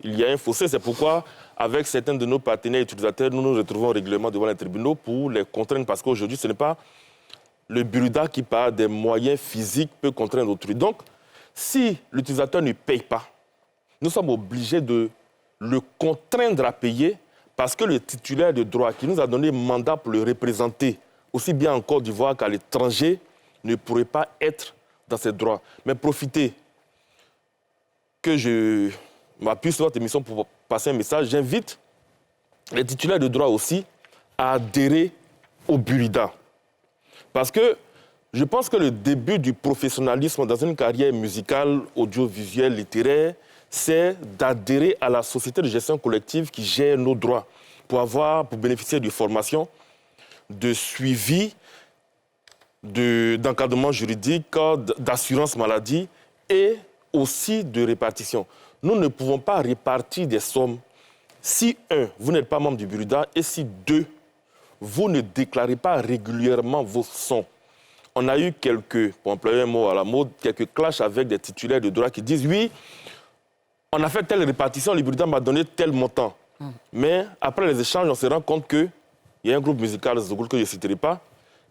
il y a un fossé. C'est pourquoi, avec certains de nos partenaires utilisateurs, nous nous retrouvons régulièrement devant les tribunaux pour les contraindre. Parce qu'aujourd'hui, ce n'est pas le Burida qui, par des moyens physiques, peut contraindre autrui. Donc, si l'utilisateur ne paye pas, nous sommes obligés de le contraindre à payer parce que le titulaire de droit qui nous a donné mandat pour le représenter, aussi bien en Côte d'Ivoire qu'à l'étranger, ne pourrait pas être dans ses droits. Mais profitez que je m'appuie sur votre émission pour passer un message. J'invite les titulaires de droit aussi à adhérer au Burida. Parce que je pense que le début du professionnalisme dans une carrière musicale, audiovisuelle, littéraire, c'est d'adhérer à la société de gestion collective qui gère nos droits pour bénéficier de formations, de suivi, d'encadrement juridique, d'assurance maladie et aussi de répartition. Nous ne pouvons pas répartir des sommes si, 1, vous n'êtes pas membre du Burida et si, 2, vous ne déclarez pas régulièrement vos sommes. On a eu pour employer un mot à la mode, quelques clashs avec des titulaires de droit qui disent oui, on a fait telle répartition, le Burida m'a donné tel montant. Mais après les échanges, on se rend compte qu'il y a un groupe musical, ce groupe que je ne citerai pas,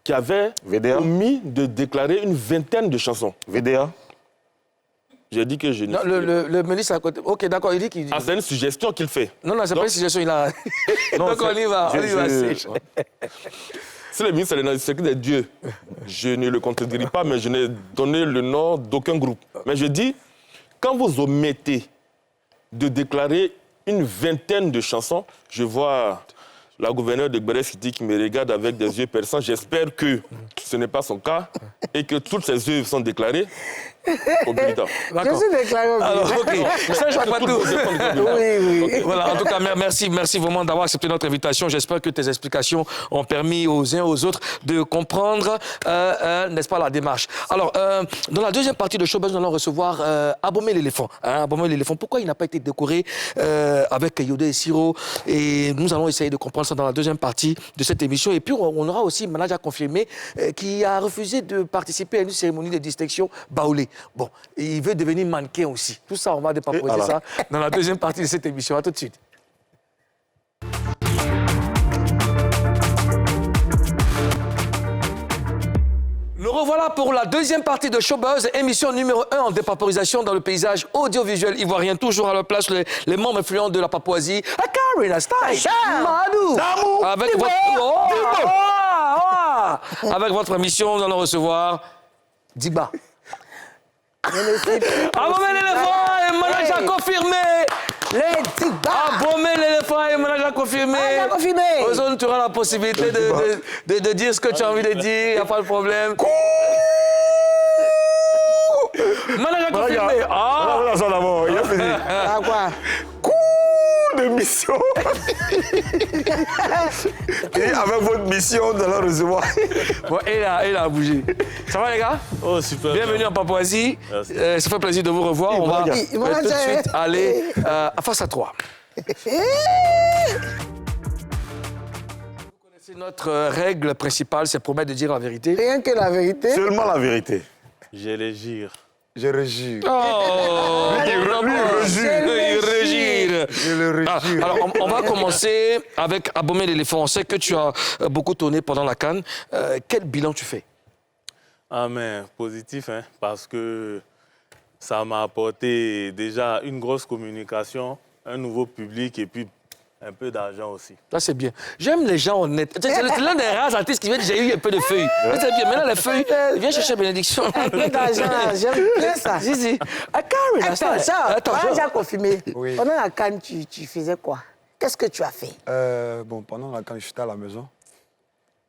qui avait omis de déclarer une vingtaine de chansons. VDA. J'ai dit que je ne... Non, le ministre à côté. OK, d'accord, il dit qu'il... Ah, c'est une suggestion qu'il fait. Non, c'est pas une suggestion, il a... Donc on y va, Si le ministre est dans le secret des dieux, je ne le contredis pas, mais je n'ai donné le nom d'aucun groupe. Mais je dis, quand vous omettez de déclarer une vingtaine de chansons, je vois la gouverneure de Gbérès qui me regarde avec des yeux perçants. J'espère que ce n'est pas son cas et que toutes ces œuvres sont déclarées au Burida. Je suis déclaré au Burida. Alors, OK. Ça, je pas tout. Oui. Okay. Voilà, en tout cas, merci vraiment d'avoir accepté notre invitation. J'espère que tes explications ont permis aux uns et aux autres de comprendre, n'est-ce pas, la démarche. Alors, dans la deuxième partie de Showbuzz, nous allons recevoir Abomey l'éléphant. Abomey l'éléphant, pourquoi il n'a pas été décoré avec Yodé et Siro? Et nous allons essayer de comprendre ça dans la deuxième partie de cette émission. Et puis, on aura aussi Manaja confirmé qui a refusé de participer à une cérémonie de distinction Baoulé. Bon, il veut devenir mannequin aussi. Tout ça, on va dépaposer ça dans la deuxième partie de cette émission. À tout de suite. Nous revoilà pour la deuxième partie de Showbuzz, émission numéro 1 en dépaporisation dans le paysage audiovisuel ivoirien. Toujours à leur place, les membres influents de la Papouasie. Karina Style, Madou, avec votre... Avec votre émission, nous allons recevoir Digba. Abomey l'éléphant et Manaja confirmé. Les Digba. Abomey l'éléphant et Manaja confirmé. Manaja confirmé. Ozone, tu auras la possibilité de dire ce que tu as envie de dire, il n'y a pas de problème. Manaja confirmé. Voilà ça d'abord, il a fait. Ah quoi? De mission. Et avec votre mission de la recevoir. Bon, il a bougé. Ça va les gars? Oh, super. Bienvenue en Papouasie. Ça fait plaisir de vous revoir. On va tout de suite aller face à toi. Vous connaissez notre règle principale, c'est promettre de dire la vérité. Rien que la vérité. Seulement la vérité. Je les jure. Je rejure. Oh, il rejure. Je le rejure. Alors, on va commencer avec Abomey l'éléphant. On sait que tu as beaucoup tourné pendant la CAN. Quel bilan tu fais? Ah, mais positif, hein, parce que ça m'a apporté déjà une grosse communication, un nouveau public et puis un peu d'argent aussi. Ça, c'est bien. J'aime les gens honnêtes. C'est l'un des rares artistes qui vient dire j'ai eu un peu de feuilles. C'est bien. Maintenant, les feuilles, viens chercher bénédiction. Un peu d'argent, j'aime bien ça. Zizi. Karina, Attends, j'ai confirmé. Oui. Pendant la CAN, tu faisais quoi? Qu'est-ce que tu as fait? Bon, pendant la CAN, j'étais à la maison.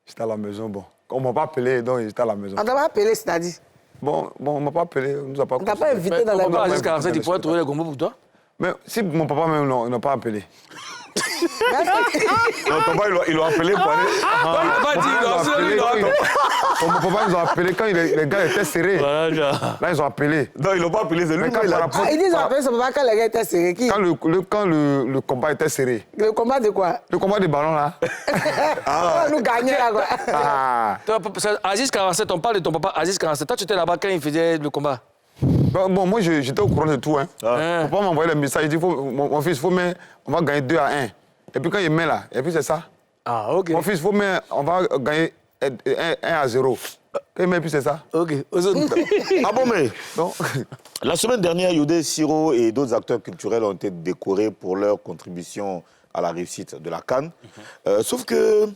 J'étais à la maison, bon. On ne m'a pas appelé, donc j'étais à la maison. On t'a pas appelé, c'est-à-dire? Bon, on ne m'a pas appelé, on nous a pas... On t'a pas invité dans la Pourquoi maison? Aziz 47, il pourrait trouver les gombos pour toi? Mais si mon papa même n'a pas appelé. Non, ton papa, ils l'ont appelé pour aller. Il va dire, Mon papa nous a appelé quand les gars étaient serrés. Voilà, Là, ils ont appelé. Non, ils l'ont pas appelé, c'est lui Mais quand qui l'a Ah, ils disent appeler son papa quand les gars étaient serrés. Qui? Quand le combat était serré. Le combat de quoi? Le combat des ballons, là. On nous gagnait là, quoi. Ah. Aziz 47, on parle de ton papa Aziz 47. Toi, tu étais là-bas quand il faisait le combat. Bon, moi, j'étais au courant de tout. Hein. Mon papa m'a envoyé le message, il dit, mon fils, on va gagner 2-1. Et puis quand il met là, et puis c'est ça. Ah, OK. Mon fils, on va gagner 1-0. Quand il met, puis c'est ça. OK. Abomey. Donc, La semaine dernière, Yodé, Siro et d'autres acteurs culturels ont été décorés pour leur contribution à la réussite de la CAN. Sauf que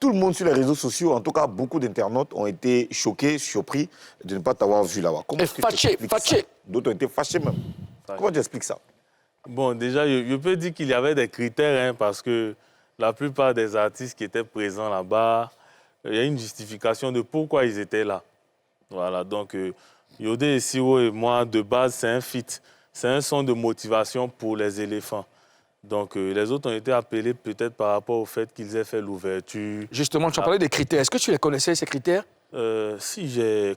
tout le monde sur les réseaux sociaux, en tout cas beaucoup d'internautes, ont été choqués, surpris de ne pas t'avoir vu là-bas. Comment est-ce que tu expliques ça? D'autres ont été fâchés même. Comment tu expliques ça? Bon, déjà, je peux dire qu'il y avait des critères, hein, parce que la plupart des artistes qui étaient présents là-bas, il y a une justification de pourquoi ils étaient là. Voilà, donc Yodé et Siro et moi, de base, c'est un feat. C'est un son de motivation pour les éléphants. Donc les autres ont été appelés peut-être par rapport au fait qu'ils aient fait l'ouverture. Justement, tu as parlé des critères. Est-ce que tu les connaissais, ces critères? Si, j'ai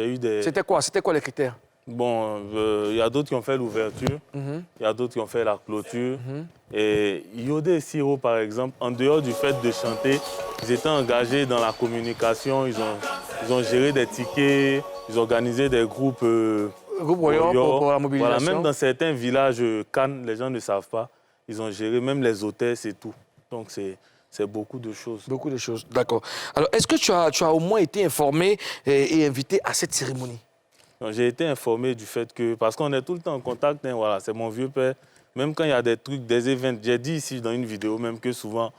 eu des... C'était quoi les critères? Bon, il y a d'autres qui ont fait l'ouverture, il y a d'autres qui ont fait la clôture. Et Yodé et Siro, par exemple, en dehors du fait de chanter, ils étaient engagés dans la communication, ils ont géré des tickets, ils organisaient des groupes... Groupe Warrior pour la mobilisation. Voilà, même dans certains villages Cannes, les gens ne savent pas, ils ont géré même les hôtesses et tout. Donc c'est beaucoup de choses. Beaucoup de choses, d'accord. Alors, est-ce que tu as au moins été informé et invité à cette cérémonie? J'ai été informé du fait que, parce qu'on est tout le temps en contact, hein, voilà, c'est mon vieux père. Même quand il y a des trucs, des événements, j'ai dit ici dans une vidéo même que souvent,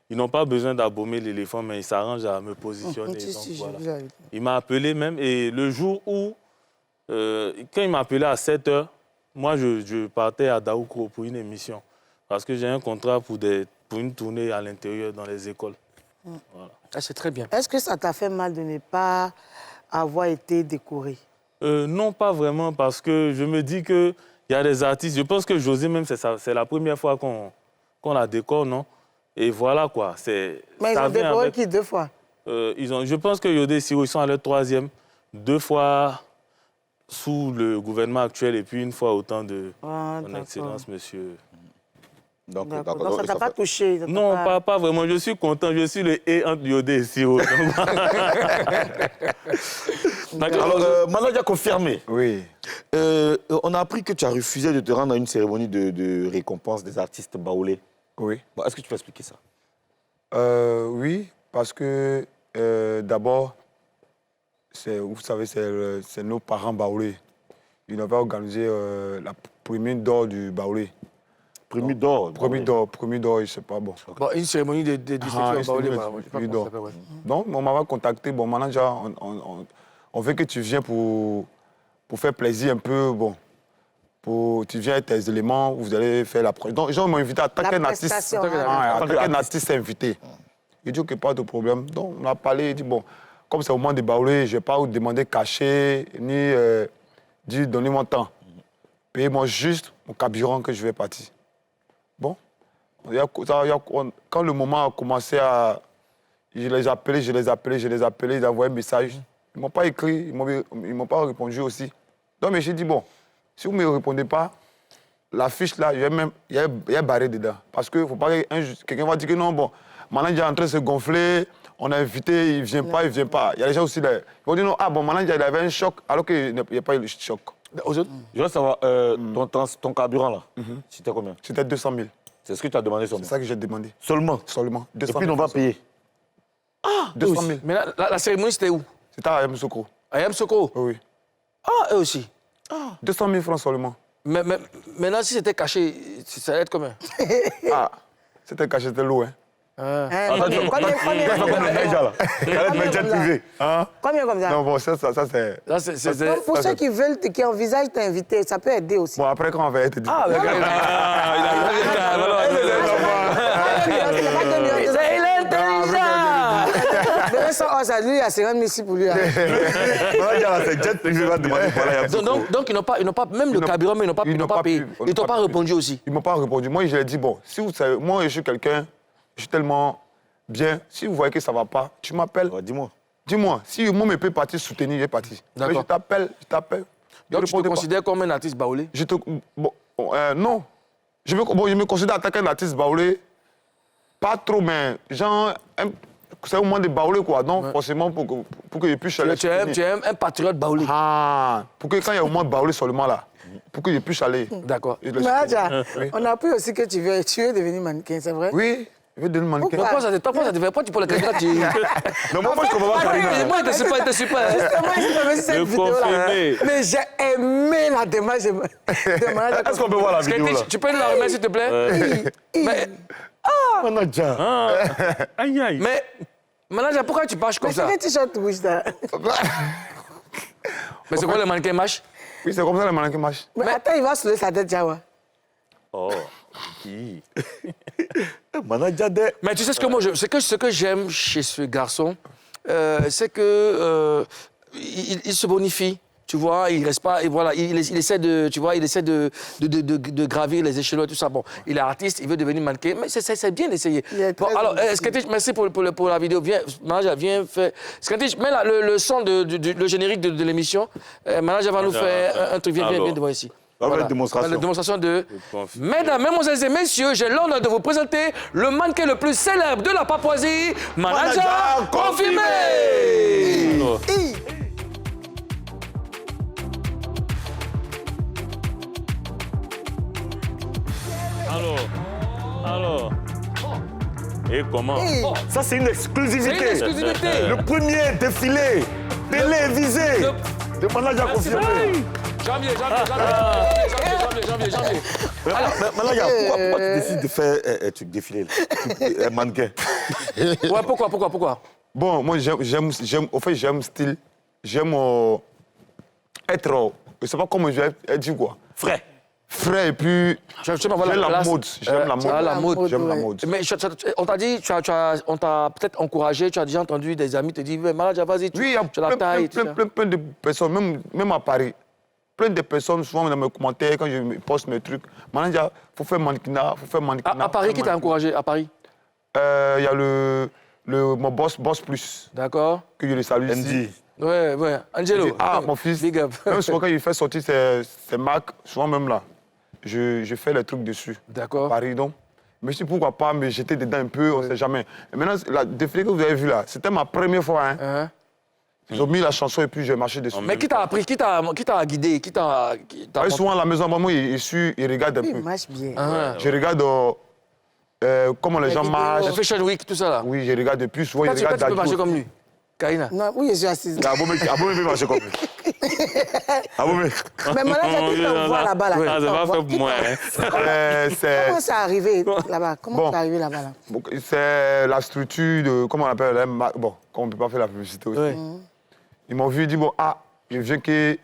ils n'ont pas besoin d'abaumer l'éléphant, mais ils s'arrangent à me positionner. Donc, voilà. Il m'a appelé même, et le jour où, quand il m'a appelé à 7 h, moi je partais à Daoukro pour une émission. Parce que j'ai un contrat pour une tournée à l'intérieur dans les écoles. Voilà. Ah, c'est très bien. Est-ce que ça t'a fait mal de ne pas avoir été décoré? Non, pas vraiment, parce que je me dis qu'il y a des artistes. Je pense que José, même, c'est la première fois qu'on la décore, non? Et voilà, quoi. Mais ils ont décoré qui 2 fois? Je pense que Yodé et Siro, ils sont à leur 3e. 2 fois sous le gouvernement actuel et puis une fois au temps de son Excellence, monsieur... Donc ça t'a pas touché? Non, pas vraiment. Je suis content. Je suis le « et » entre Yodé et Siro. Alors, Manager confirmé. Oui. On a appris que tu as refusé de te rendre à une cérémonie de récompense des artistes baoulés. Oui. Bon, est-ce que tu peux expliquer ça? Oui, parce que d'abord, vous savez, c'est nos parents baoulés. Ils avaient organisé la première d'or du baoulé. Premier d'or. Premier d'or, je ne sais pas, bon. Bon, une cérémonie de distribution baoulé. Donc, on m'avait contacté, bon, manager, on veut que tu viennes pour faire plaisir un peu, bon. Tu viens avec tes éléments, vous allez faire la prochaine. Donc, les gens m'ont invité à attaquer un artiste. Un artiste invité. Il dit que pas de problème. Donc, on a parlé, il dit, bon, comme c'est au moment de baoulé, je ne vais pas vous demander cachet, ni dire donnez-moi temps. Payez-moi juste mon carburant que je vais partir. Bon, quand le moment a commencé à... Je les appelais, ils envoyaient un message. Ils ne m'ont pas écrit, ils ne m'ont pas répondu aussi. Donc, j'ai dit, bon, si vous ne me répondez pas, la fiche là, il y a barré dedans. Parce que faut pas que quelqu'un va dire que non, bon, manager est en train de se gonfler, on a invité, il ne vient pas, il ne vient pas. Il y a des gens aussi là, ils vont dire non, ah bon, manager, il avait un choc, alors qu'il n'y a pas eu le choc. Je veux savoir, ton carburant là, c'était combien? C'était 200 000. C'est ce que tu as demandé seulement? C'est ça que j'ai demandé. Seulement? Seulement. Et puis on va payer? Ah, 200 000. Mais la cérémonie, c'était où? C'était à Yamoussoukro. À Yamoussoukro? Oui. Ah, eux aussi? 200 000 francs seulement. Mais maintenant, si c'était caché, ça allait être combien? Ah, c'était caché, c'était lourd, hein. Combien comme ça? Non, bon, ça c'est... Pour ceux qui envisagent t'inviter, ça peut aider aussi. Bon, après, quand on va être dit... Ah, il est intelligent! Ça, lui, il a 50 000 ici pour lui. Donc, ils n'ont pas, même le carburant, mais ils n'ont pas payé. Ils ne t'ont pas répondu aussi. Ils ne m'ont pas répondu. Moi, je leur ai dit, bon, si vous savez, moi, je suis quelqu'un, je suis tellement bien. Si vous voyez que ça ne va pas, tu m'appelles. Dis-moi. Dis-moi, si moi, je peux partir soutenir, je vais partir. Mais je t'appelle. Donc, tu te considères comme un artiste baoulé? Non. Je me considère attaquer un artiste baoulé. Pas trop, mais genre... C'est au moment de baoulé, quoi. Donc, forcément, pour que je puisse aller. Tu es un patriote baoulé. Ah, pour que quand il y a au moment de baoulé seulement là, pour que je puisse aller. D'accord. On a appris aussi que tu veux devenir mannequin, c'est vrai? Oui, je veux devenir mannequin. Pourquoi ça te fait pas? Tu peux le candidat, Non, moi, je comprends pas. Moi, il était super. Cette vidéo-là. Mais j'ai aimé la démarche. Est-ce qu'on peut voir la vidéo là? Tu peux nous la remettre, s'il te plaît? Manager. Aïe, aïe. Mais, manager, pourquoi tu marches comme ça? Mais c'est quel t-shirt rouge, là? Mais c'est quoi le mannequin marche? Oui, c'est comme ça le mannequin marche. Mais attends, il va soulever sa tête, Jawa. Oh, qui? Manajade. Mais tu sais ce que moi, ce que j'aime chez ce garçon, c'est que il se bonifie. Tu vois, il reste pas, et voilà, il essaie de, tu vois, il essaie de gravir les échelons et tout ça. Bon, il est artiste, il veut devenir mannequin, mais c'est bien d'essayer. Bon, alors, Skentich, merci pour la vidéo. Viens, Manaja, viens faire. Skentich, mets là, le son le générique de l'émission. Manaja va nous faire un truc. Viens devant ici. Voilà. Démonstration. La démonstration de... Mesdames, Mesdemoiselles et Messieurs, j'ai l'honneur de vous présenter le mannequin le plus célèbre de la Papouasie, Manaja confirmé. Alors. Et comment? Ça, c'est une exclusivité. C'est une exclusivité. Le premier défilé télévisé de Manaja confirmé. Janvier. Alors, Manaja, pourquoi tu décides de faire un truc défilé, un mannequin? Ouais, pourquoi? Bon, moi, j'aime style. J'aime être... Je sais pas comment je vais dire quoi. Frais et puis... J'aime la mode. J'aime la mode. Mais on t'a dit, on t'a peut-être encouragé, tu as déjà entendu des amis te dire, Manaja, vas-y, tu Oui, il y a plein de personnes, même à Paris. Plein de personnes, souvent dans mes commentaires, quand je poste mes trucs, Manaja, il faut faire mannequinat, À Paris, qui t'a encouragé, à Paris? Il y a mon boss Plus. D'accord. Que je le salue ici. Ouais. Angelo. Mon fils. Big up. Même souvent, quand il fait sortir ses marques, souvent même là, je fais les trucs dessus. D'accord. Paris, donc. Mais je sais pourquoi pas me jeter dedans un peu, on ne sait jamais. Et maintenant, la défilé que vous avez vu là, c'était ma première fois. Hein. Ils ont mis la chanson et puis j'ai marché dessus. Mais qui t'a appris, qui t'a guidé, qui t'a souvent à la maison, maman, il regarde un peu. Il marche bien. Je regarde comment les gens marchent. La Fashion Week, tout ça là. Oui, je regarde depuis. Souvent, Toi, je regarde tu peux marcher comme lui. Karina. Non, oui, je suis assise. Abomey peut marcher comme lui. Abomey. Mais Manaja, tu peux voir là-bas. Là. Ah, c'est pas fait pour moi. Comment c'est arrivé là-bas? Comment c'est arrivé là-bas? C'est la structure de... Comment on appelle? Bon, on ne peut pas faire la publicité aussi. Ils m'ont vu et dit, bon, je veux que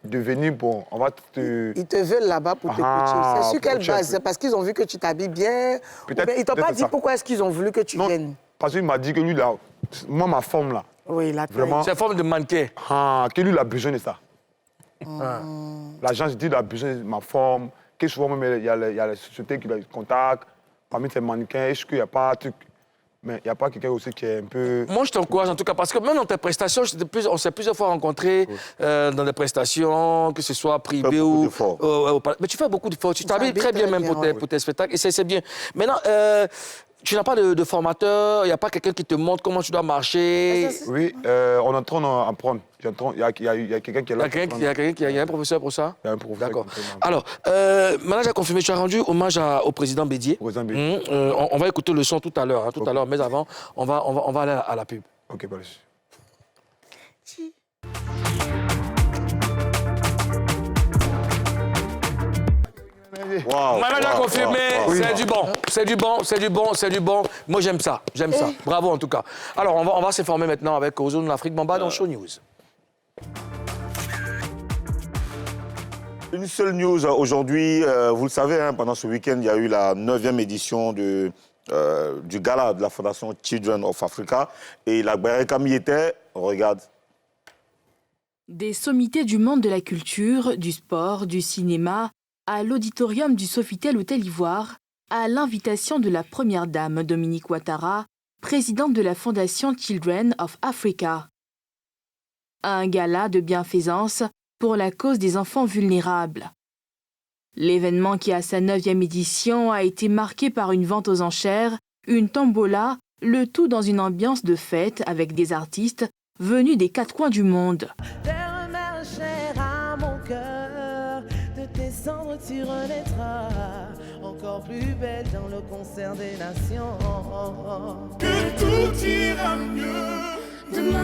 devenir bon, on va te... Ils te veulent là-bas pour te coacher. C'est sur quelle base? C'est parce qu'ils ont vu que tu t'habilles bien? Ils t'ont pas dit pourquoi est-ce qu'ils ont voulu que tu viennes? Parce qu'il m'a dit que lui, là, moi, ma forme, là, oui, là, vraiment... C'est la forme de mannequin. Que lui, il a besoin de ça. L'agence dit qu'il a besoin de ma forme, que souvent, même, il y a les sociétés qui le contactent. Parmi ces mannequins, est-ce qu'il n'y a pas un truc... Mais il n'y a pas quelqu'un aussi qui est un peu... Moi, je t'encourage en tout cas, parce que même dans tes prestations, on s'est plusieurs fois rencontrés dans des prestations, que ce soit privées ou... Mais tu fais beaucoup d'efforts. Tu t'habilles très bien même pour tes spectacles, et c'est bien. Maintenant, tu n'as pas de formateur, il n'y a pas quelqu'un qui te montre comment tu dois marcher. Oui, on est en train d'apprendre. Il y a quelqu'un qui est là. Il y a un professeur pour ça? Il y a un professeur. D'accord. Alors, Manaja confirmé, tu as rendu hommage au président Bédié. On va écouter le son tout à l'heure, mais avant, on va aller à la pub. Ok, bah, Wow, Manaja confirmé, c'est du bon. Moi, j'aime ça. Bravo, en tout cas. Alors, on va s'informer maintenant avec Ozone Afrique Bamba dans Show News. Une seule news aujourd'hui. Vous le savez, hein, pendant ce week-end, il y a eu la 9e édition du gala de la Fondation Children of Africa. Et la Barekam y était, regarde. Des sommités du monde de la culture, du sport, du cinéma, à l'auditorium du Sofitel Hôtel Ivoire, à l'invitation de la première dame Dominique Ouattara, présidente de la Fondation Children of Africa. Un gala de bienfaisance pour la cause des enfants vulnérables. L'événement qui, à sa 9e édition, a été marqué par une vente aux enchères, une tombola, le tout dans une ambiance de fête avec des artistes venus des 4 coins du monde. Cendres, tu renaîtras encore plus belle dans le concert des nations. Que tout ira mieux demain.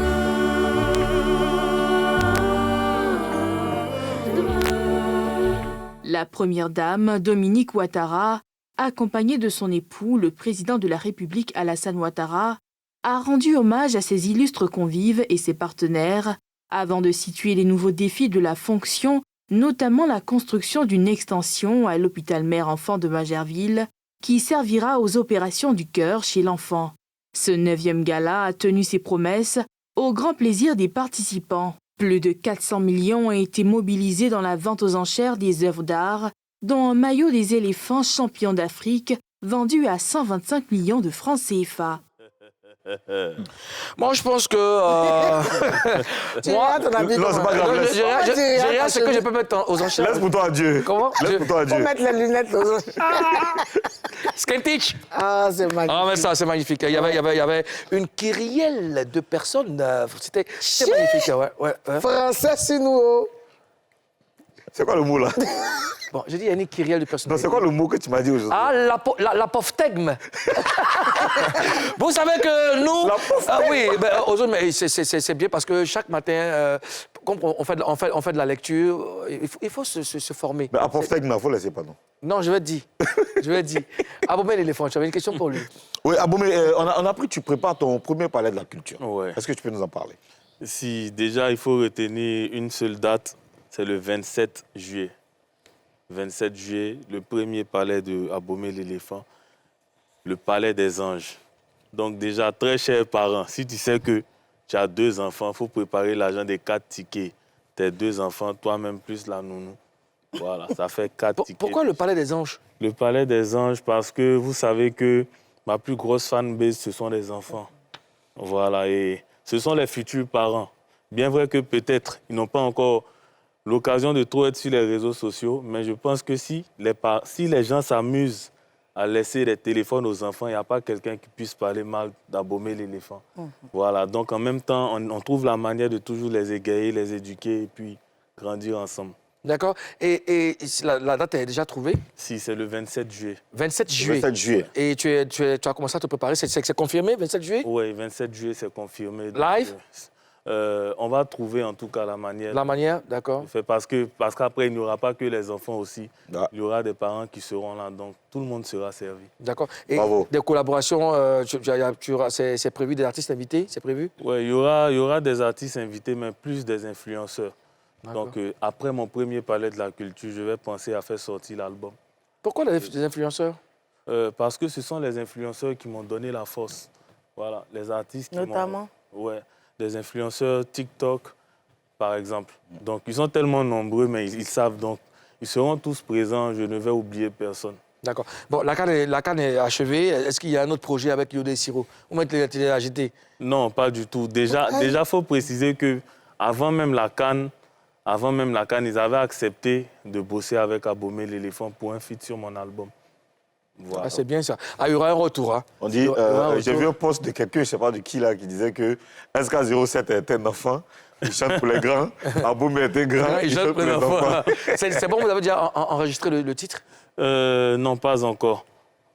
La première dame, Dominique Ouattara, accompagnée de son époux, le président de la République Alassane Ouattara, a rendu hommage à ses illustres convives et ses partenaires avant de situer les nouveaux défis de la fonction notamment la construction d'une extension à l'hôpital mère-enfant de Magerville qui servira aux opérations du cœur chez l'enfant. Ce 9e gala a tenu ses promesses au grand plaisir des participants. Plus de 400 millions ont été mobilisés dans la vente aux enchères des œuvres d'art, dont un maillot des éléphants champions d'Afrique vendu à 125 millions de francs CFA. Moi, je pense que... Moi, ton avis, Non, c'est pas grave. J'ai rien, c'est que je peux mettre aux enchères. Laisse pour toi à Dieu. Comment? Laisse pour toi à Faut Dieu. mettre les lunettes aux autres. Skentich. Ah, c'est magnifique. Ah, mais ça, c'est magnifique. Il y avait une kyrielle de personnes. C'était magnifique. Ouais. Français, c'est nous. C'est quoi le mot là? Bon, j'ai dit, il y a une kyrielle de personnes. Non, c'est quoi le mot que tu m'as dit aujourd'hui? Ah, l'apophthegme. Vous savez que nous... oui, Ozone, mais c'est bien parce que chaque matin, comme on fait de la lecture, il faut se former. Mais apophthegme, il ne faut laisser pas, non? Non, je vais te dire. Abomey l'éléphant, tu avais une question pour lui. Oui, Abomey, on a appris que tu prépares ton premier palais de la culture. Ouais. Est-ce que tu peux nous en parler? Si déjà il faut retenir une seule date, c'est le 27 juillet. 27 juillet, le premier palais de Abomey l'éléphant, le palais des anges. Donc déjà, très chers parents, si tu sais que tu as 2 enfants, il faut préparer l'argent des 4 tickets. Tes 2 enfants, toi-même plus la nounou. Voilà, ça fait 4 tickets. Pourquoi le palais des anges? Le palais des anges, parce que vous savez que ma plus grosse fanbase, ce sont les enfants. Voilà, et ce sont les futurs parents. Bien vrai que peut-être ils n'ont pas encore l'occasion de trop être sur les réseaux sociaux, mais je pense que si les gens s'amusent à laisser les téléphones aux enfants, il n'y a pas quelqu'un qui puisse parler mal d'Abomey l'éléphant. Voilà, donc en même temps, on trouve la manière de toujours les égayer, les éduquer et puis grandir ensemble. D'accord. Et la date est déjà trouvée? Si, c'est le 27 juillet. 27 juillet. 27 juillet. Et tu as commencé à te préparer, c'est confirmé, 27 juillet? Oui, 27 juillet, c'est confirmé. Live? On va trouver en tout cas la manière. La manière, d'accord. Parce qu'après, il n'y aura pas que les enfants aussi. Ah. Il y aura des parents qui seront là, donc tout le monde sera servi. D'accord. Et Bravo. des collaborations, c'est prévu des artistes invités? C'est prévu? Oui, il y aura des artistes invités, mais plus des influenceurs. Donc après mon premier palais de la culture, je vais penser à faire sortir l'album. Pourquoi des influenceurs? Parce que ce sont les influenceurs qui m'ont donné la force. Voilà, les artistes qui Notamment? Ouais, des influenceurs TikTok, par exemple. Donc, ils sont tellement nombreux, mais ils savent. Donc, ils seront tous présents. Je ne vais oublier personne. D'accord. Bon, la CAN est achevée. Est-ce qu'il y a un autre projet avec Yodé Siro? Ou mettre les télé agité? Non, pas du tout. Déjà, faut préciser qu'avant même la CAN, ils avaient accepté de bosser avec Abomey l'éléphant pour un feat sur mon album. Voilà. Ah, c'est bien ça. Ah, il y aura un retour. Hein. On dit, j'ai vu un post de quelqu'un, je ne sais pas de qui là, qui disait que SK07 est un enfant, il chante pour les grands, Abomey est un grand, il chante pour les enfants. C'est bon, vous avez déjà enregistré le titre? Non, pas encore.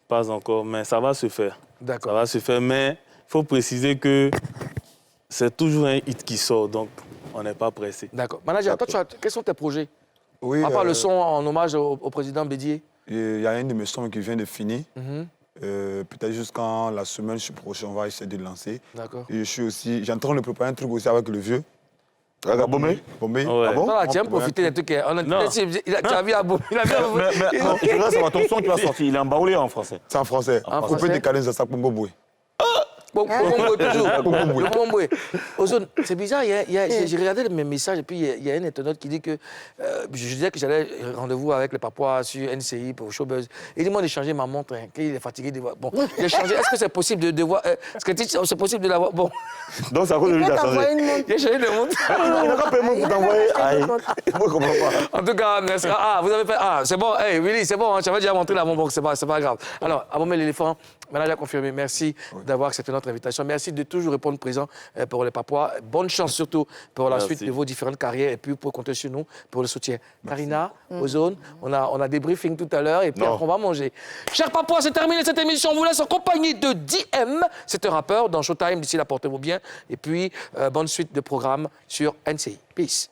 Pas encore, mais ça va se faire. D'accord. Ça va se faire, mais il faut préciser que c'est toujours un hit qui sort, donc on n'est pas pressé. D'accord. Manager, toi, quels sont tes projets? Oui, À part le son en hommage au président Bédié? il y a un de mes sons qui vient de finir. Peut-être jusqu'en la semaine prochaine, on va essayer de le lancer. D'accord. Et j'ai en train de préparer un truc aussi avec le vieux. Avec Abomey? Abomey. Ouais. Ah bon? Voilà, tu aimes profiter des trucs. Tu as vu Abomey? Mais je voudrais savoir, ton son qui va sortir, il est en baoulé en français? C'est en français. En Coupé français. décalé, ça s'appelle Bomboué. Toujours. Ozone, c'est bizarre, j'ai regardé mes messages et puis il y a un internaute qui dit que je disais que j'allais rendez-vous avec les Papouas sur NCI pour Showbuzz. Il dit moi de changer ma montre, hein, qu'il est fatigué de voir. Bon, j'ai changé. Est-ce que c'est possible de voir est-ce que c'est possible de l'avoir? Bon. Donc c'est à cause de lui qu'il a changé. J'ai changé de montre. Il n'a pas payé pour t'envoyer. Aïe. Moi, je ne comprends pas. En tout cas, merci. Ah, vous avez fait. Ah, c'est bon. Hey, Willy, c'est bon. J'avais déjà montré la montre, c'est pas grave. Alors, Abomey l'éléphant, Manager a confirmé. Merci d'avoir accepté notre invitation. Merci de toujours répondre présent pour les Papouas. Bonne chance surtout pour la suite de vos différentes carrières et puis pour compter sur nous pour le soutien. Karina, Ozone, on a des briefings tout à l'heure et puis après on va manger. Chers Papouas, c'est terminé cette émission. On vous laisse en compagnie de DM. C'est un rappeur dans Showtime. D'ici là, portez-vous bien. Et puis, bonne suite de programme sur NCI. Peace.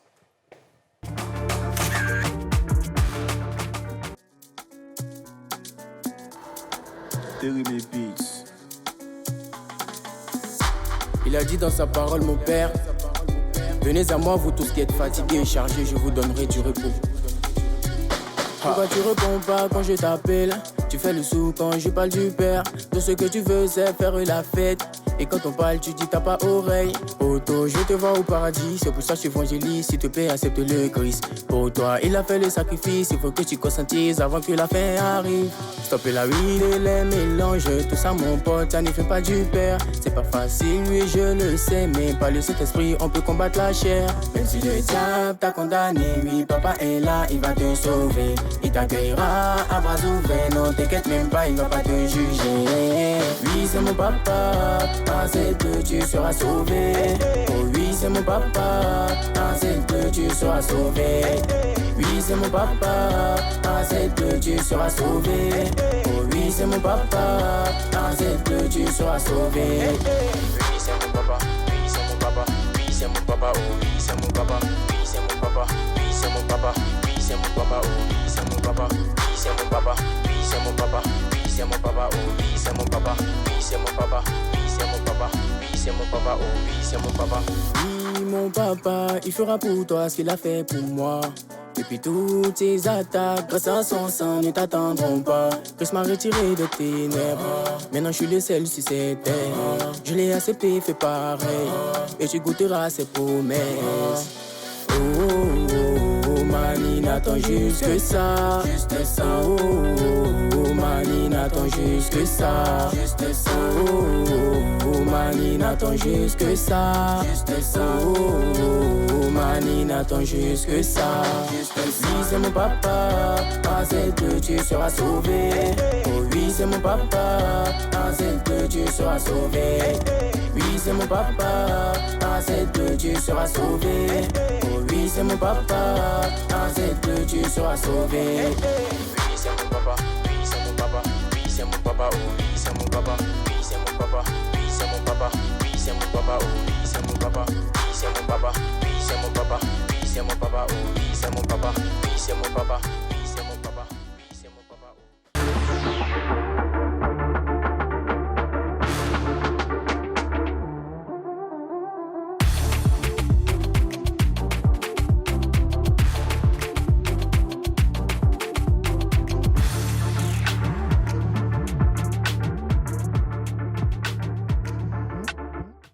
Il a dit dans sa parole, mon père, venez à moi, vous tous qui êtes fatigués et chargés, je vous donnerai du repos. Pourquoi tu réponds pas quand je t'appelle? Tu fais le sou quand je parle du père. Tout ce que tu veux c'est faire la fête. Et quand on parle tu dis t'as pas oreille. Poto, je te vois au paradis. C'est pour ça que je suis évangéliste. S'il te plaît accepte le Christ. Pour toi il a fait le sacrifice. Il faut que tu consentisses avant que la fin arrive. Stopper la weed et les mélanges. Tout ça mon pote ça ne fait pas du père. C'est pas facile oui je le sais. Mais par le Saint-Esprit on peut combattre la chair. Même si le diable t'a condamné. Oui papa est là il va te sauver. Il t'accueillera à bras ouverts. Non t'inquiète même pas il va pas te juger. Oui c'est mon papa. Dans cette peu tu seras sauvé. Oh oui c'est mon papa. Dans cette peu tu seras sauvé. Oui c'est mon papa. Dans cette peu tu seras sauvé. Oh oui c'est mon papa. Dans cette peu tu seras sauvé. Oui c'est mon papa. Oui c'est mon papa. Oui c'est mon papa. Oh oui c'est mon papa. Oui c'est mon papa. Oui c'est mon papa. Oui c'est mon papa. Oh oui c'est mon papa. Oui c'est mon papa. Oui c'est mon papa. Oui c'est mon papa. Oh oui c'est mon papa. Oui c'est mon papa. Oui, c'est mon papa, oh oui, c'est mon papa. Oui, mon papa, il fera pour toi ce qu'il a fait pour moi. Depuis toutes ces attaques, grâce à son sang, ne t'attendront pas. Christ m'a retiré de ténèbres. Maintenant je suis le seul sur cette terre. Je l'ai accepté, fais pareil. Et tu goûteras ses promesses. Oh, oh, oh, Mani n'attend juste que ça. Juste ça, oh, oh, Mani n'attend juste que ça. Juste ça, oh, Mani n'attend juste que ça. Juste ça, oh, Mani n'attend juste que ça. Oui, c'est mon papa. Dans cette peu tu seras sauvé. Oh oui, c'est mon papa. Dans cette peu tu seras sauvé. Oui, c'est mon papa. Dans cette peu tu seras sauvé. Oh oui, c'est mon papa. Dans cette peu tu seras sauvé. Oui, c'est mon papa. Oui, c'est mon papa. Oui, c'est mon papa. Oh oui, c'est mon papa. Oui, c'est mon papa. Oui, c'est mon papa. Oui, c'est mon papa. Oh oui, c'est mon papa. Oui, c'est mon papa. Oui, c'est mon papa. Oui, c'est mon papa. Oh oui, c'est mon papa. Oui, c'est mon papa.